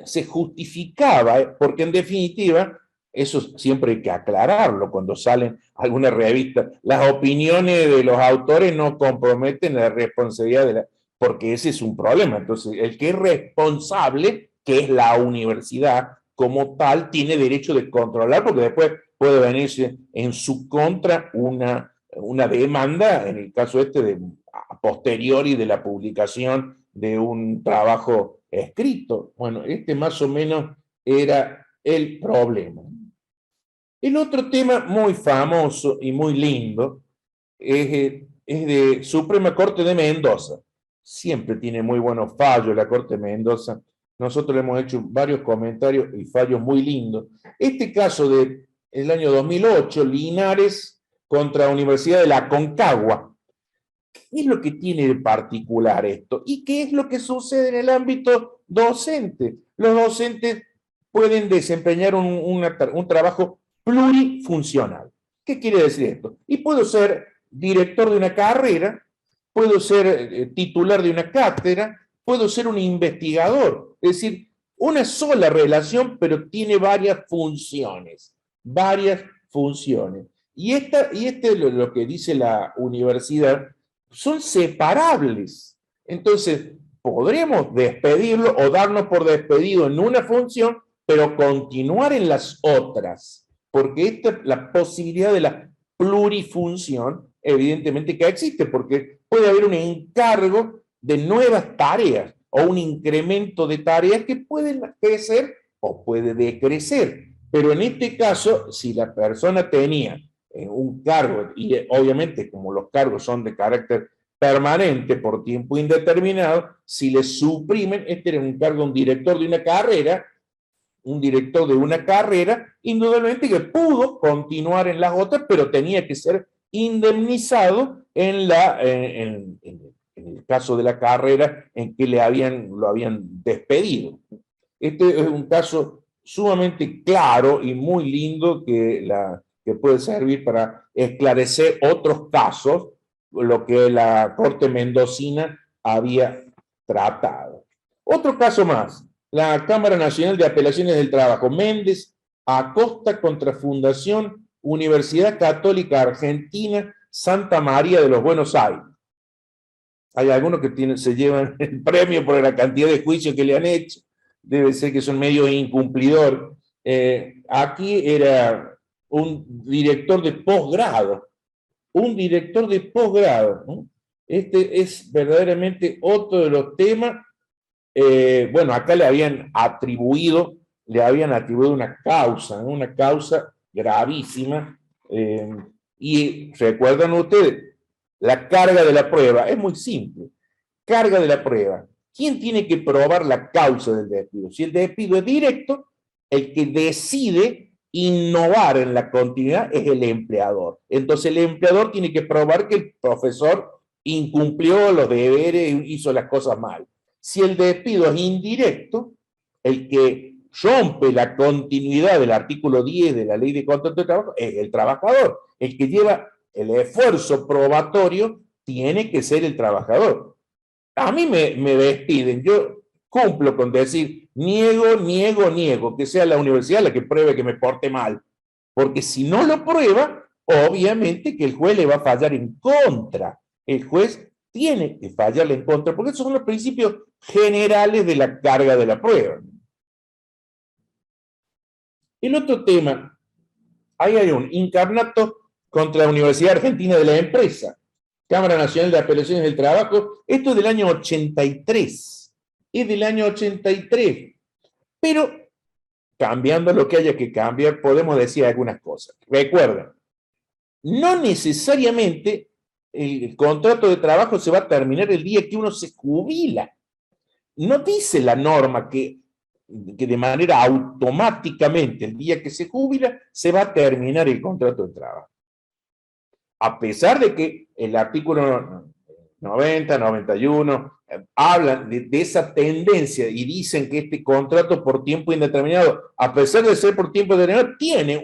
se justificaba, porque en definitiva Eso siempre hay que aclararlo cuando salen algunas revistas. Las opiniones de los autores no comprometen la responsabilidad de la, porque ese es un problema. Entonces, el que es responsable, que es la universidad como tal, tiene derecho de controlar, porque después puede venirse en su contra una demanda, en el caso este de a posteriori de la publicación de un trabajo escrito. Bueno, este más o menos era el problema. El otro tema muy famoso y muy lindo es de Suprema Corte de Mendoza. Siempre tiene muy buenos fallos la Corte de Mendoza. Nosotros le hemos hecho varios comentarios y fallos muy lindos. Este caso del año 2008, Linares contra Universidad de la Aconcagua. ¿Qué es lo que tiene de particular esto? ¿Y qué es lo que sucede en el ámbito docente? Los docentes pueden desempeñar un trabajo plurifuncional. ¿Qué quiere decir esto? Y puedo ser director de una carrera, puedo ser titular de una cátedra, puedo ser un investigador. Es decir, una sola relación, pero tiene varias funciones. Varias funciones. Y este es lo que dice la universidad, son separables. Entonces, podremos despedirlo o darnos por despedido en una función, pero continuar en las otras, porque la posibilidad de la plurifunción, evidentemente que existe, porque puede haber un encargo de nuevas tareas o un incremento de tareas que pueden crecer o puede decrecer. Pero en este caso, si la persona tenía un cargo, y obviamente como los cargos son de carácter permanente por tiempo indeterminado, si le suprimen, este era un cargo, un director de una carrera, indudablemente que pudo continuar en las otras, pero tenía que ser indemnizado en el caso de la carrera en que lo habían despedido. Este es un caso sumamente claro y muy lindo que puede servir para esclarecer otros casos, lo que la Corte Mendocina había tratado. Otro caso más, la Cámara Nacional de Apelaciones del Trabajo, Méndez Acosta contra Fundación Universidad Católica Argentina Santa María de los Buenos Aires. Hay algunos que se llevan el premio por la cantidad de juicios que le han hecho, debe ser que son medio incumplidor. Aquí era un director de posgrado, ¿no? Este es verdaderamente otro de los temas. Bueno, acá le habían atribuido una causa, ¿no? Una causa gravísima. Y recuerdan ustedes, la carga de la prueba es muy simple. Carga de la prueba. ¿Quién tiene que probar la causa del despido? Si el despido es directo, el que decide innovar en la continuidad es el empleador. Entonces el empleador tiene que probar que el profesor incumplió los deberes, hizo las cosas mal. Si el despido es indirecto, el que rompe la continuidad del artículo 10 de la Ley de Contrato de Trabajo es el trabajador. El que lleva el esfuerzo probatorio tiene que ser el trabajador. A mí me despiden, yo cumplo con decir niego, que sea la universidad la que pruebe que me porte mal. Porque si no lo prueba, obviamente que el juez le va a fallar en contra. El juez tiene que fallarle en contra, porque esos son los principios generales de la carga de la prueba. El otro tema, ahí hay un incarnato contra la Universidad Argentina de la Empresa, Cámara Nacional de Apelaciones del Trabajo, esto es del año 83, es del año 83, pero cambiando lo que haya que cambiar, podemos decir algunas cosas. Recuerden, no necesariamente el contrato de trabajo se va a terminar el día que uno se jubila. No dice la norma que de manera automáticamente el día que se jubila se va a terminar el contrato de trabajo. A pesar de que el artículo 90, 91 hablan de esa tendencia y dicen que este contrato por tiempo indeterminado, a pesar de ser por tiempo indeterminado, tiene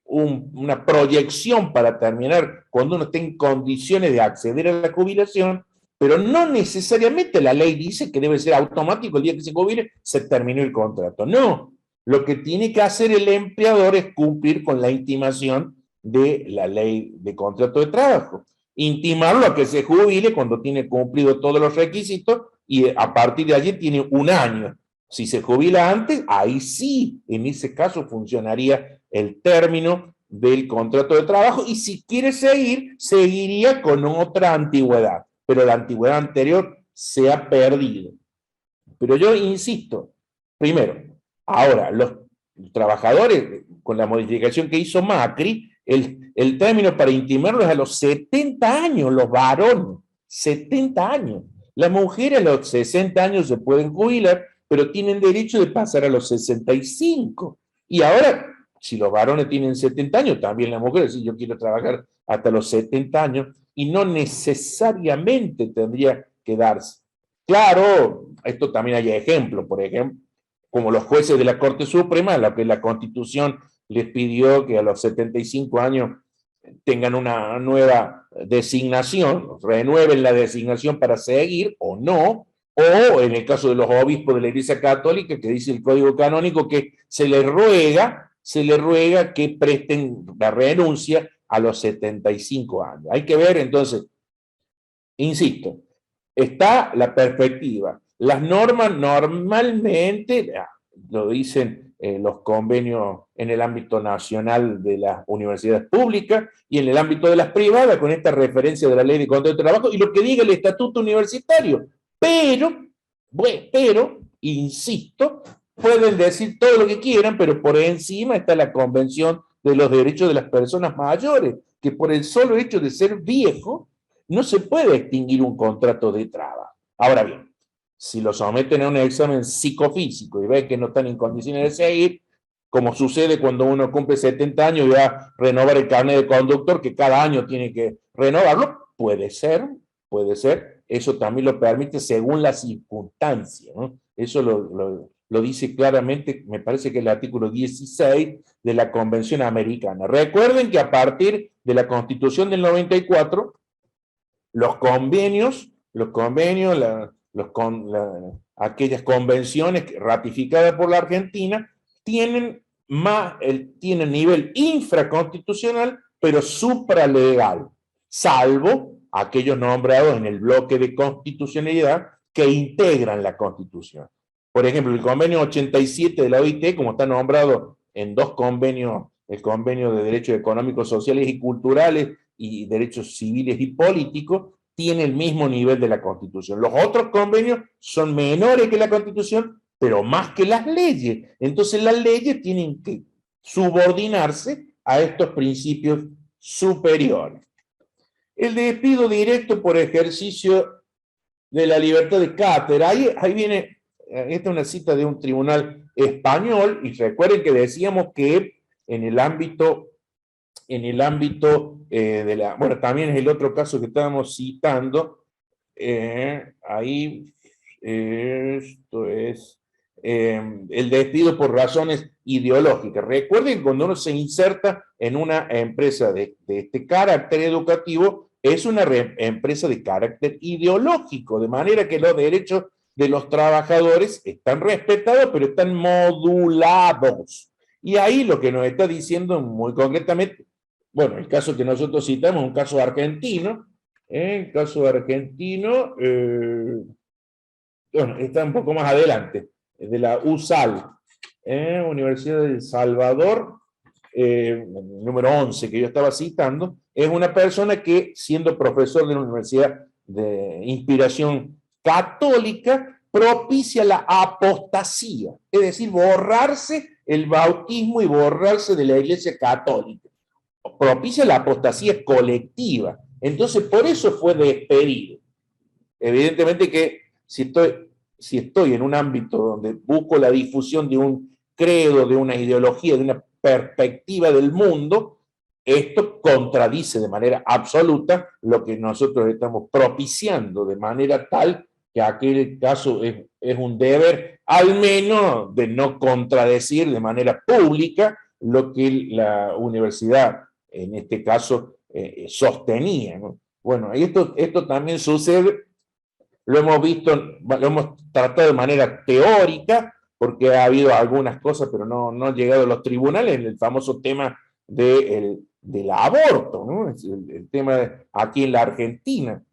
una proyección para terminar cuando uno esté en condiciones de acceder a la jubilación, pero no necesariamente la ley dice que debe ser automático el día que se jubile, se terminó el contrato. No, Lo que tiene que hacer el empleador es cumplir con la intimación de la ley de contrato de trabajo. Intimarlo a que se jubile cuando tiene cumplido todos los requisitos y a partir de allí tiene un año. Si se jubila antes, ahí sí, en ese caso funcionaría el término del contrato de trabajo y si quiere seguir, seguiría con otra antigüedad, pero la antigüedad anterior se ha perdido. Pero yo insisto, primero, ahora los trabajadores, con la modificación que hizo Macri, el término para intimarlo es a los 70 años, los varones, 70 años. Las mujeres a los 60 años se pueden jubilar, pero tienen derecho de pasar a los 65. Y ahora, si los varones tienen 70 años, también las mujeres, si yo quiero trabajar hasta los 70 años, y no necesariamente tendría que darse. Claro, esto también hay ejemplos, por ejemplo, como los jueces de la Corte Suprema, la que la Constitución les pidió que a los 75 años tengan una nueva designación, renueven la designación para seguir o no, o en el caso de los obispos de la Iglesia Católica, que dice el Código Canónico que se les ruega que presten la renuncia a los 75 años. Hay que ver entonces, insisto, está la perspectiva. Las normas normalmente, lo dicen los convenios en el ámbito nacional de las universidades públicas y en el ámbito de las privadas, con esta referencia de la ley de contrato de trabajo y lo que diga el estatuto universitario. Pero, insisto, pueden decir todo lo que quieran, pero por encima está la Convención de los Derechos de las Personas Mayores, que por el solo hecho de ser viejo, no se puede extinguir un contrato de trabajo. Ahora bien, si lo someten a un examen psicofísico y ven que no están en condiciones de seguir, como sucede cuando uno cumple 70 años y va a renovar el carnet de conductor, que cada año tiene que renovarlo, puede ser, eso también lo permite según la circunstancia, ¿no? Eso lo dice claramente, me parece que el artículo 16 de la Convención Americana. Recuerden que a partir de la Constitución del 94, aquellas convenciones ratificadas por la Argentina tienen nivel infraconstitucional, pero supralegal, salvo aquellos nombrados en el bloque de constitucionalidad que integran la Constitución. Por ejemplo, el convenio 87 de la OIT, como está nombrado en dos convenios, el convenio de derechos económicos, sociales y culturales y derechos civiles y políticos, tiene el mismo nivel de la Constitución. Los otros convenios son menores que la Constitución, pero más que las leyes. Entonces las leyes tienen que subordinarse a estos principios superiores. El despido directo por ejercicio de la libertad de cátedra. Ahí viene, esta es una cita de un tribunal español, y recuerden que decíamos que en el ámbito de la, bueno, también es el otro caso que estábamos citando, ahí, esto es el despido por razones ideológicas. Recuerden que cuando uno se inserta en una empresa de este carácter educativo, es una empresa de carácter ideológico, de manera que los derechos de los trabajadores están respetados, pero están modulados. Y ahí lo que nos está diciendo muy concretamente, bueno, el caso que nosotros citamos es un caso argentino, el caso argentino, bueno, está un poco más adelante, de la USAL, Universidad de El Salvador, número 11 que yo estaba citando, es una persona que, siendo profesor de una universidad de inspiración católica, propicia la apostasía, es decir, borrarse el bautismo y borrarse de la Iglesia Católica. Propicia la apostasía colectiva. Entonces, por eso fue despedido. Evidentemente que si estoy en un ámbito donde busco la difusión de un credo, de una ideología, de una perspectiva del mundo, esto contradice de manera absoluta lo que nosotros estamos propiciando, de manera tal que aquel caso es un deber, al menos, de no contradecir de manera pública lo que la universidad, en este caso, sostenía, ¿no? Bueno, esto también sucede, lo hemos visto, lo hemos tratado de manera teórica, porque ha habido algunas cosas, pero no han llegado a los tribunales, en el famoso tema del aborto, ¿no? El tema aquí en la Argentina.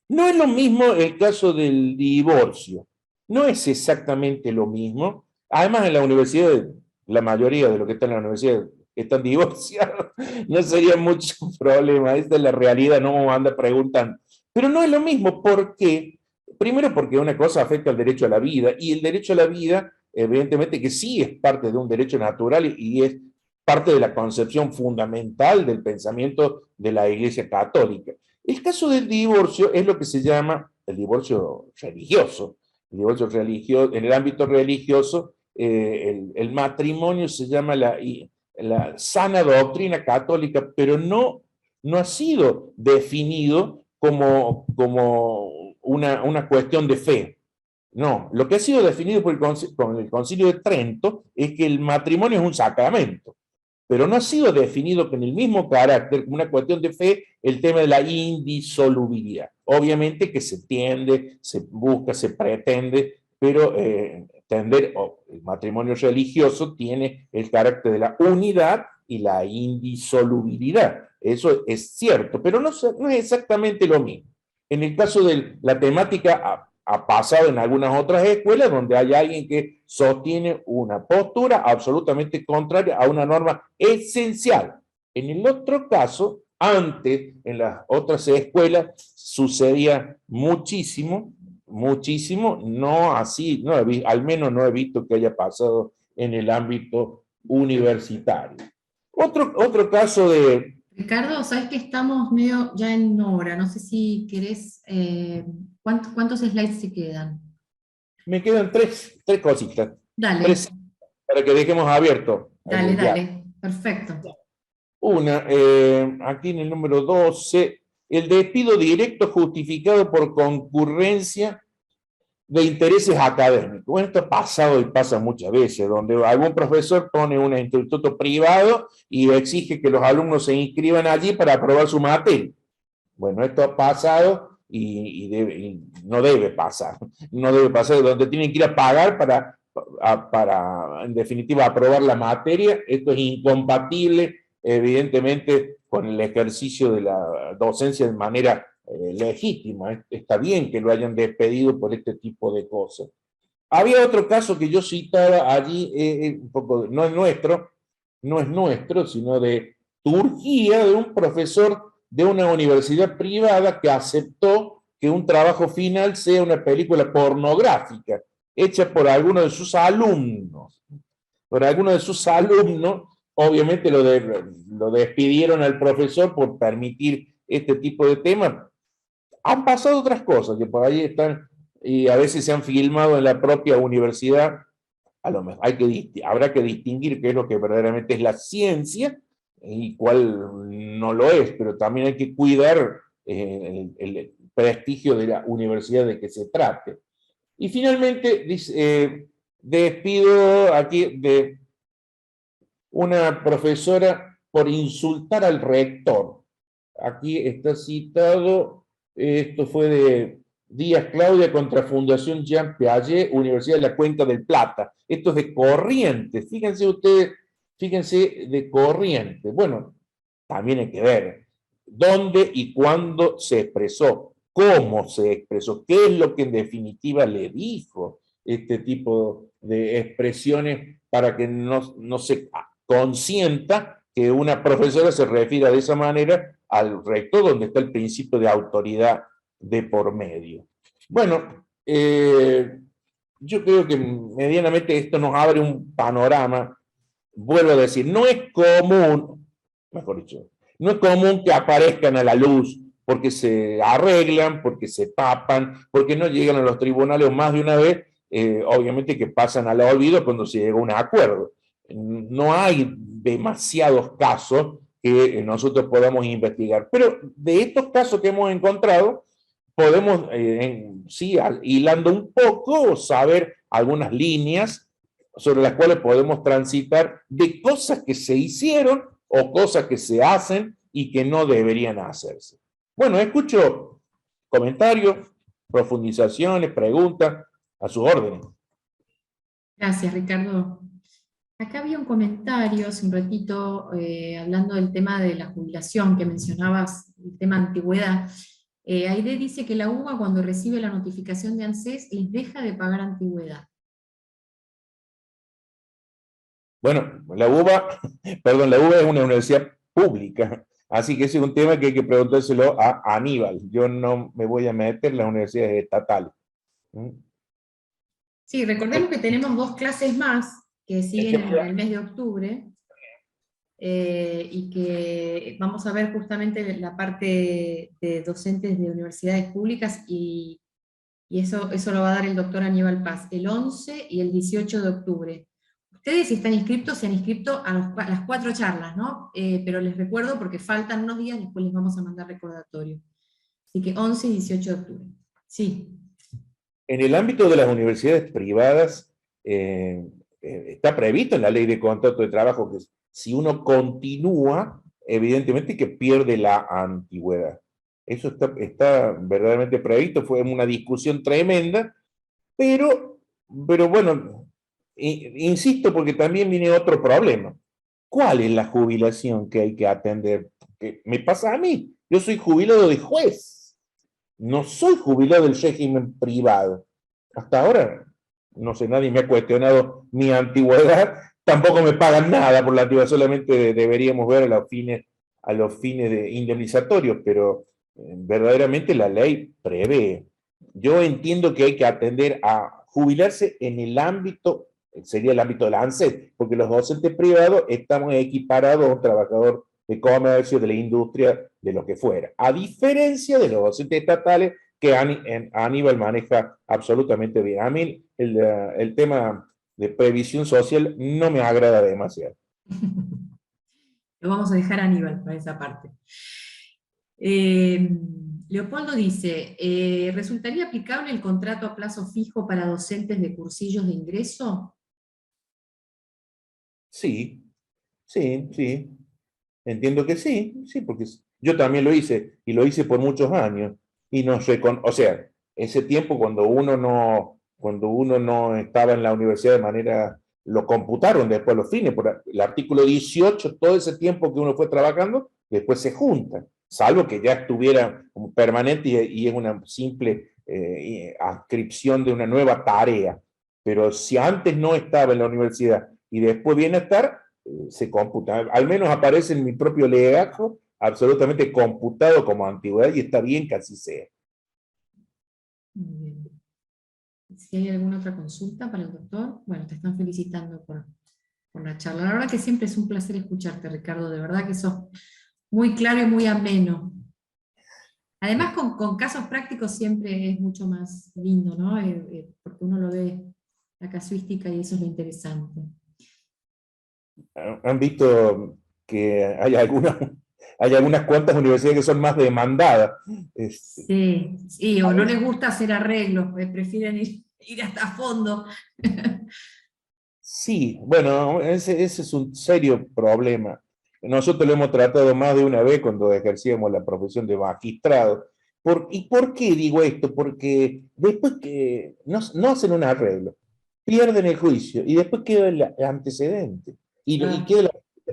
No es lo mismo el caso del divorcio, no es exactamente lo mismo. Además, en la universidad, la mayoría de los que están en la universidad están divorciados, no sería mucho problema, esta es la realidad, no me anda preguntando. Pero no es lo mismo, ¿por qué? Primero porque una cosa afecta al derecho a la vida, y el derecho a la vida, evidentemente que sí es parte de un derecho natural y es parte de la concepción fundamental del pensamiento de la Iglesia Católica. El caso del divorcio es lo que se llama el divorcio religioso. El divorcio religioso, en el ámbito religioso, el matrimonio se llama la sana doctrina católica, pero no ha sido definido como una cuestión de fe. No, lo que ha sido definido por con el Concilio de Trento es que el matrimonio es un sacramento, pero no ha sido definido con el mismo carácter, como una cuestión de fe, el tema de la indisolubilidad. Obviamente que se tiende, se busca, se pretende, pero el matrimonio religioso tiene el carácter de la unidad y la indisolubilidad. Eso es cierto, pero no es exactamente lo mismo. En el caso de la temática ha pasado en algunas otras escuelas donde hay alguien que sostiene una postura absolutamente contraria a una norma esencial. En el otro caso, antes, en las otras escuelas, sucedía muchísimo, no así, al menos no he visto que haya pasado en el ámbito universitario. Otro caso de... Ricardo, sabes que estamos medio ya en hora, no sé si querés, ¿cuántos slides se quedan? Me quedan tres cositas. Dale, Para que dejemos abierto. dale, perfecto. Una, aquí en el número 12, el despido directo justificado por concurrencia de intereses académicos. Bueno, esto ha pasado y pasa muchas veces, donde algún profesor pone un instituto privado y exige que los alumnos se inscriban allí para aprobar su materia. Bueno, esto ha pasado y no debe pasar. No debe pasar, donde tienen que ir a pagar para, en definitiva, aprobar la materia. Esto es incompatible, evidentemente, con el ejercicio de la docencia de manera legítima. Está bien que lo hayan despedido por este tipo de cosas. Había otro caso que yo citaba allí, un poco, no es nuestro, sino de Turquía, de un profesor de una universidad privada que aceptó que un trabajo final sea una película pornográfica, hecha por algunos de sus alumnos. Por algunos de sus alumnos, obviamente lo despidieron al profesor por permitir este tipo de temas. Han pasado otras cosas que por ahí están y a veces se han filmado en la propia universidad. A lo mejor habrá que distinguir qué es lo que verdaderamente es la ciencia y cuál no lo es, pero también hay que cuidar el prestigio de la universidad de que se trate. Y finalmente, despido aquí de una profesora por insultar al rector. Aquí está citado, esto fue de Díaz Claudia contra Fundación Jean Piaget, Universidad de la Cuenca del Plata. Esto es de Corrientes, fíjense ustedes, fíjense de Corrientes. Bueno, también hay que ver dónde y cuándo se expresó, cómo se expresó, qué es lo que en definitiva le dijo este tipo de expresiones para que no se consienta que una profesora se refiera de esa manera al rector, donde está el principio de autoridad de por medio. Bueno, yo creo que medianamente esto nos abre un panorama. Vuelvo a decir, no es común, mejor dicho, no es común que aparezcan a la luz porque se arreglan, porque se tapan, porque no llegan a los tribunales más de una vez, obviamente que pasan al olvido cuando se llega a un acuerdo. No hay demasiados casos que nosotros podamos investigar, pero de estos casos que hemos encontrado, podemos, sí, hilando un poco, saber algunas líneas sobre las cuales podemos transitar de cosas que se hicieron o cosas que se hacen y que no deberían hacerse. Bueno, escucho comentarios, profundizaciones, preguntas, a sus órdenes. Gracias, Ricardo. Acá había un comentario hace un ratito hablando del tema de la jubilación que mencionabas, el tema antigüedad. Aide dice que la UBA cuando recibe la notificación de ANSES les deja de pagar antigüedad. Bueno, la UBA, perdón, la UBA es una universidad pública, así que ese es un tema que hay que preguntárselo a Aníbal. Yo no me voy a meter en las universidades estatales. ¿Mm? Sí, recordemos que tenemos 2 clases más que siguen en el mes de octubre, y que vamos a ver justamente la parte de docentes de universidades públicas, y eso lo va a dar el doctor Aníbal Paz, el 11 y el 18 de octubre. Ustedes, si están inscriptos, se han inscrito a las 4 charlas, ¿no? Pero les recuerdo porque faltan unos días, después les vamos a mandar recordatorio. Así que 11 y 18 de octubre. Sí. En el ámbito de las universidades privadas, está previsto en la ley de contrato de trabajo que si uno continúa, evidentemente que pierde la antigüedad. Eso está verdaderamente previsto, fue una discusión tremenda, pero bueno, insisto porque también viene otro problema. ¿Cuál es la jubilación que hay que atender? Que me pasa a mí, yo soy jubilado de juez, no soy jubilado del régimen privado. Hasta ahora, no sé, nadie me ha cuestionado mi antigüedad, tampoco me pagan nada por la antigüedad, solamente deberíamos ver a los fines de indemnizatorios, pero verdaderamente la ley prevé. Yo entiendo que hay que atender a jubilarse en el ámbito, sería el ámbito de la ANSES, porque los docentes privados estamos equiparados a un trabajador de comercio, de la industria, de lo que fuera. A diferencia de los docentes estatales que Aníbal maneja absolutamente bien. A mí el tema de previsión social no me agrada demasiado. Lo vamos a dejar a Aníbal para esa parte. Eh, Leopoldo dice, ¿resultaría aplicable el contrato a plazo fijo para docentes de cursillos de ingreso? Sí, sí. Entiendo que sí, sí, porque yo también lo hice, y lo hice por muchos años, y no sé, o sea, ese tiempo cuando uno no estaba en la universidad de manera, lo computaron después los fines, por el artículo 18, todo ese tiempo que uno fue trabajando, después se junta, salvo que ya estuviera como permanente y es una simple adscripción de una nueva tarea, pero si antes no estaba en la universidad y después viene a estar, se computa. Al menos aparece en mi propio legajo absolutamente computado como antigüedad y está bien que así sea. Muy bien. Si hay alguna otra consulta para el doctor, bueno, te están felicitando por la charla. La verdad que siempre es un placer escucharte, Ricardo, de verdad que sos muy claro y muy ameno. Además, con casos prácticos siempre es mucho más lindo, ¿no? Porque uno lo ve la casuística y eso es lo interesante. Han visto que hay algunas cuantas universidades que son más demandadas. Sí, sí, o no les gusta hacer arreglos, prefieren ir hasta fondo. Sí, bueno, ese es un serio problema. Nosotros lo hemos tratado más de una vez cuando ejercíamos la profesión de magistrado. ¿Y por qué digo esto? Porque después que no hacen un arreglo, pierden el juicio y después queda el antecedente y Ah, queda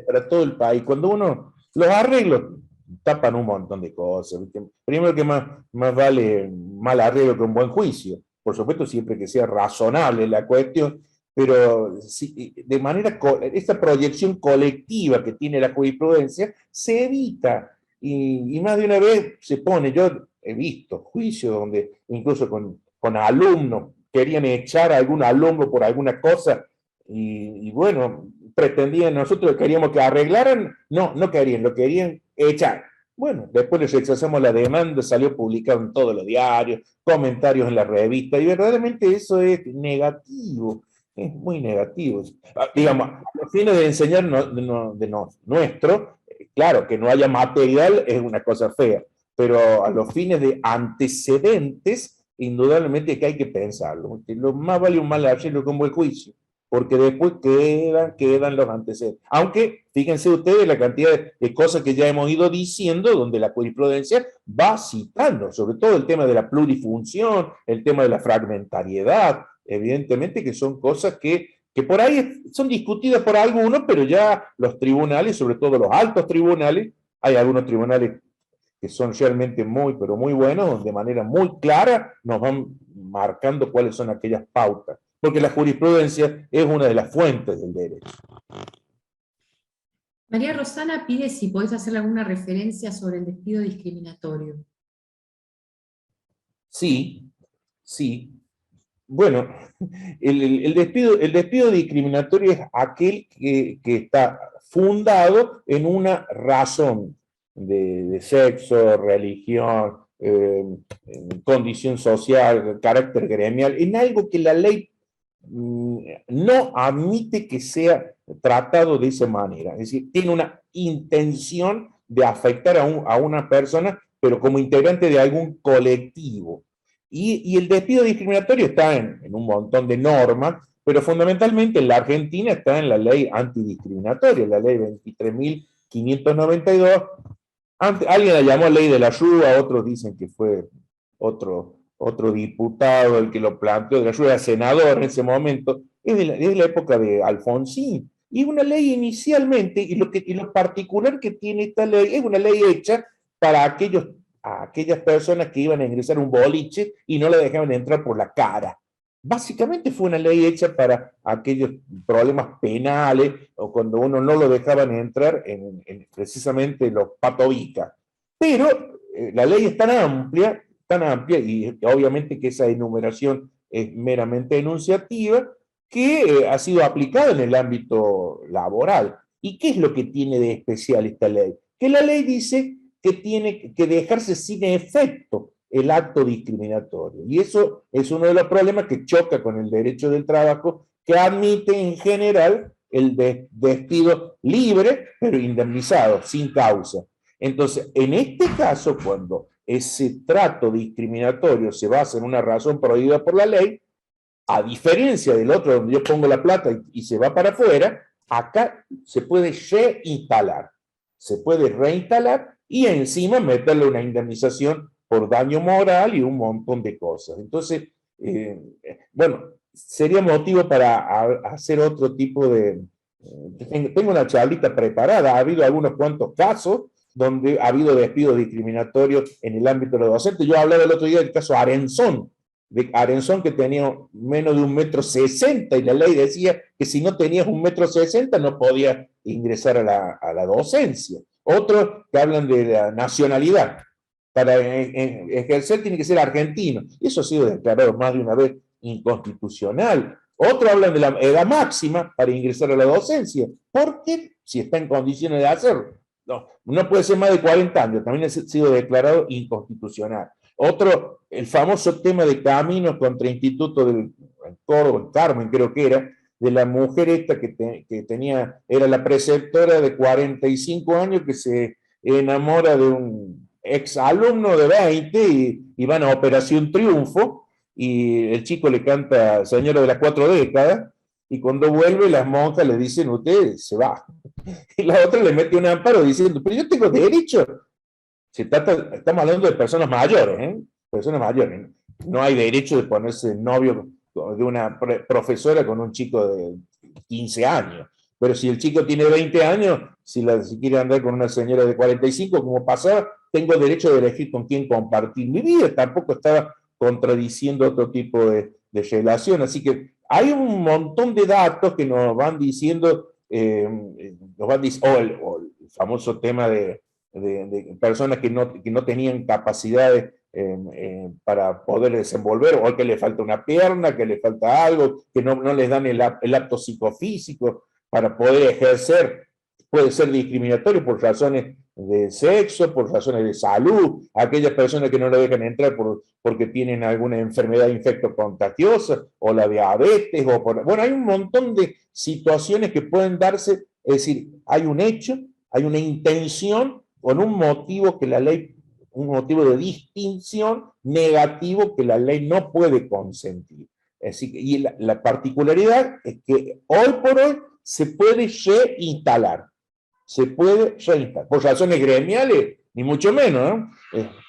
para todo el país. Cuando los arreglos tapan un montón de cosas. ¿Viste? Primero que más vale mal arreglo que un buen juicio. Por supuesto, siempre que sea razonable la cuestión, pero de manera, esta proyección colectiva que tiene la jurisprudencia se evita, y más de una vez se pone, yo he visto juicios donde incluso con alumnos querían echar a algún alumno por alguna cosa, y bueno, pretendían, nosotros queríamos que arreglaran, no querían, lo querían echar. Bueno, después les rechazamos la demanda, salió publicado en todos los diarios, comentarios en la revista, y verdaderamente eso es negativo. Es muy negativo. Digamos, a los fines de enseñar nuestro, claro, que no haya material es una cosa fea, pero a los fines de antecedentes, indudablemente que hay que pensarlo. Lo más vale un mal arreglo que un buen juicio, porque después quedan los antecedentes. Aunque, fíjense ustedes la cantidad de cosas que ya hemos ido diciendo, donde la jurisprudencia va citando, sobre todo el tema de la plurifunción, el tema de la fragmentariedad, evidentemente que son cosas que que por ahí son discutidas por algunos, pero ya los tribunales, sobre todo los altos tribunales, hay algunos tribunales que son realmente muy, pero muy buenos, de manera muy clara nos van marcando cuáles son aquellas pautas, porque la jurisprudencia es una de las fuentes del derecho. María Rosana pide si podés hacer alguna referencia sobre el despido discriminatorio. Sí, sí. Bueno, el despido discriminatorio es aquel que está fundado en una razón de sexo, religión, condición social, carácter gremial, en algo que la ley no admite que sea tratado de esa manera. Es decir, tiene una intención de afectar a una persona, pero como integrante de algún colectivo. Y el despido discriminatorio está en un montón de normas, pero fundamentalmente en la Argentina está en la ley antidiscriminatoria, la ley 23.592. Alguien la llamó ley de la Rúa, otros dicen que fue otro diputado el que lo planteó, de la Rúa, era senador en ese momento, es de la época de Alfonsín. Y una ley inicialmente, y lo particular que tiene esta ley, es una ley hecha para aquellas personas que iban a ingresar a un boliche y no la dejaban entrar por la cara. Básicamente fue una ley hecha para aquellos problemas penales o cuando uno no lo dejaban entrar en precisamente los patobica. Pero la ley es tan amplia y obviamente que esa enumeración es meramente enunciativa, que ha sido aplicada en el ámbito laboral. ¿Y qué es lo que tiene de especial esta ley? Que la ley dice que tiene que dejarse sin efecto el acto discriminatorio. Y eso es uno de los problemas que choca con el derecho del trabajo, que admite en general el despido libre, pero indemnizado, sin causa. Entonces, en este caso, cuando ese trato discriminatorio se basa en una razón prohibida por la ley, a diferencia del otro donde yo pongo la plata y se va para afuera, acá se puede reinstalar. Se puede reinstalar y encima meterle una indemnización por daño moral y un montón de cosas. Entonces, bueno, sería motivo para hacer otro tipo de... Tengo una charlita preparada, ha habido algunos cuantos casos donde ha habido despidos discriminatorios en el ámbito de los docentes. Yo hablaba el otro día del caso Arenzón, que tenía menos de 1,60 m y la ley decía que si no tenías 1,60 m no podías ingresar a la docencia. Otros que hablan de la nacionalidad. Para ejercer tiene que ser argentino. Y eso ha sido declarado más de una vez inconstitucional. Otros hablan de la edad máxima para ingresar a la docencia. Porque si está en condiciones de hacerlo. No puede ser más de 40 años. También ha sido declarado inconstitucional. Otro, el famoso tema de caminos contra Instituto del Córdoba, el Carmen creo que era, de la mujer esta que tenía, era la preceptora de 45 años que se enamora de un exalumno de 20 y van a Operación Triunfo y el chico le canta Señora de las 4 décadas y cuando vuelve las monjas le dicen usted se va. Y la otra le mete un amparo diciendo, pero yo tengo derecho. Estamos hablando de personas mayores, ¿eh? Personas mayores. No hay derecho de ponerse novio de una profesora con un chico de 15 años. Pero si el chico tiene 20 años, si quiere andar con una señora de 45, como pasaba, tengo derecho de elegir con quién compartir mi vida. Tampoco estaba contradiciendo otro tipo de relación. Así que hay un montón de datos que nos van diciendo, o el famoso tema de personas que no tenían capacidades para poder desenvolver, o que le falta una pierna, que le falta algo, que no les dan el apto psicofísico para poder ejercer. Puede ser discriminatorio por razones de sexo, por razones de salud, aquellas personas que no lo dejan entrar porque tienen alguna enfermedad infectocontagiosa, o la diabetes, bueno, hay un montón de situaciones que pueden darse, es decir, hay un hecho, hay una intención, con un motivo que la ley, un motivo de distinción negativo que la ley no puede consentir. Así que, y la particularidad es que hoy por hoy se puede reinstalar. Se puede reinstalar. Por razones gremiales, ni mucho menos, ¿no?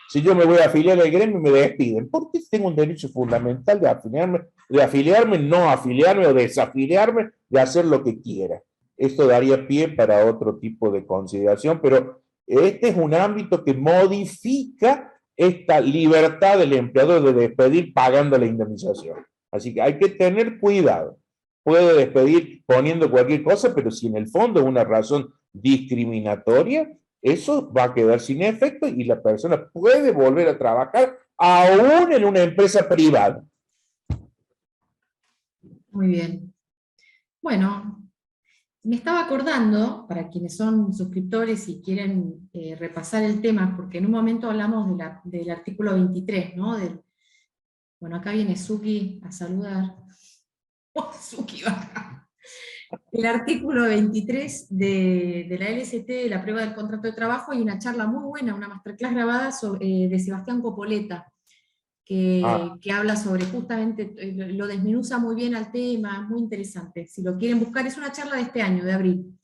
Si yo me voy a afiliar al gremio, me despiden. ¿Por qué tengo un derecho fundamental de afiliarme, no afiliarme o desafiliarme, de hacer lo que quiera? Esto daría pie para otro tipo de consideración, pero este es un ámbito que modifica esta libertad del empleador de despedir pagando la indemnización. Así que hay que tener cuidado. Puede despedir poniendo cualquier cosa, pero si en el fondo es una razón discriminatoria, eso va a quedar sin efecto y la persona puede volver a trabajar aún en una empresa privada. Muy bien. Bueno, me estaba acordando, para quienes son suscriptores y quieren repasar el tema, porque en un momento hablamos del artículo 23, ¿no? Bueno, acá viene Suki a saludar. Oh, Suki va acá. El artículo 23 de la LST, de la prueba del contrato de trabajo, hay una charla muy buena, una masterclass grabada de Sebastián Copoleta, que habla sobre justamente, lo desmenuza muy bien al tema, muy interesante. Si lo quieren buscar, es una charla de este año, de abril.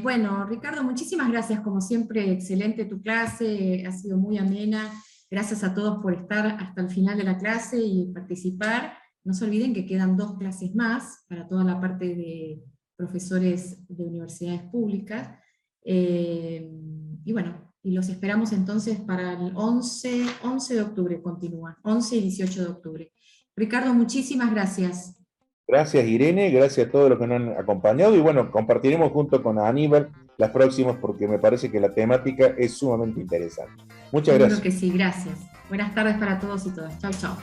Bueno, Ricardo, muchísimas gracias, como siempre, excelente tu clase, ha sido muy amena. Gracias a todos por estar hasta el final de la clase y participar. No se olviden que quedan 2 clases más para toda la parte de profesores de universidades públicas. Y bueno, y los esperamos entonces para el 11 de octubre, continúa, 11 y 18 de octubre. Ricardo, muchísimas gracias. Gracias, Irene, gracias a todos los que nos han acompañado, y bueno, compartiremos junto con Aníbal las próximas porque me parece que la temática es sumamente interesante. Muchas gracias. Seguro que sí, gracias. Buenas tardes para todos y todas. Chau, chau.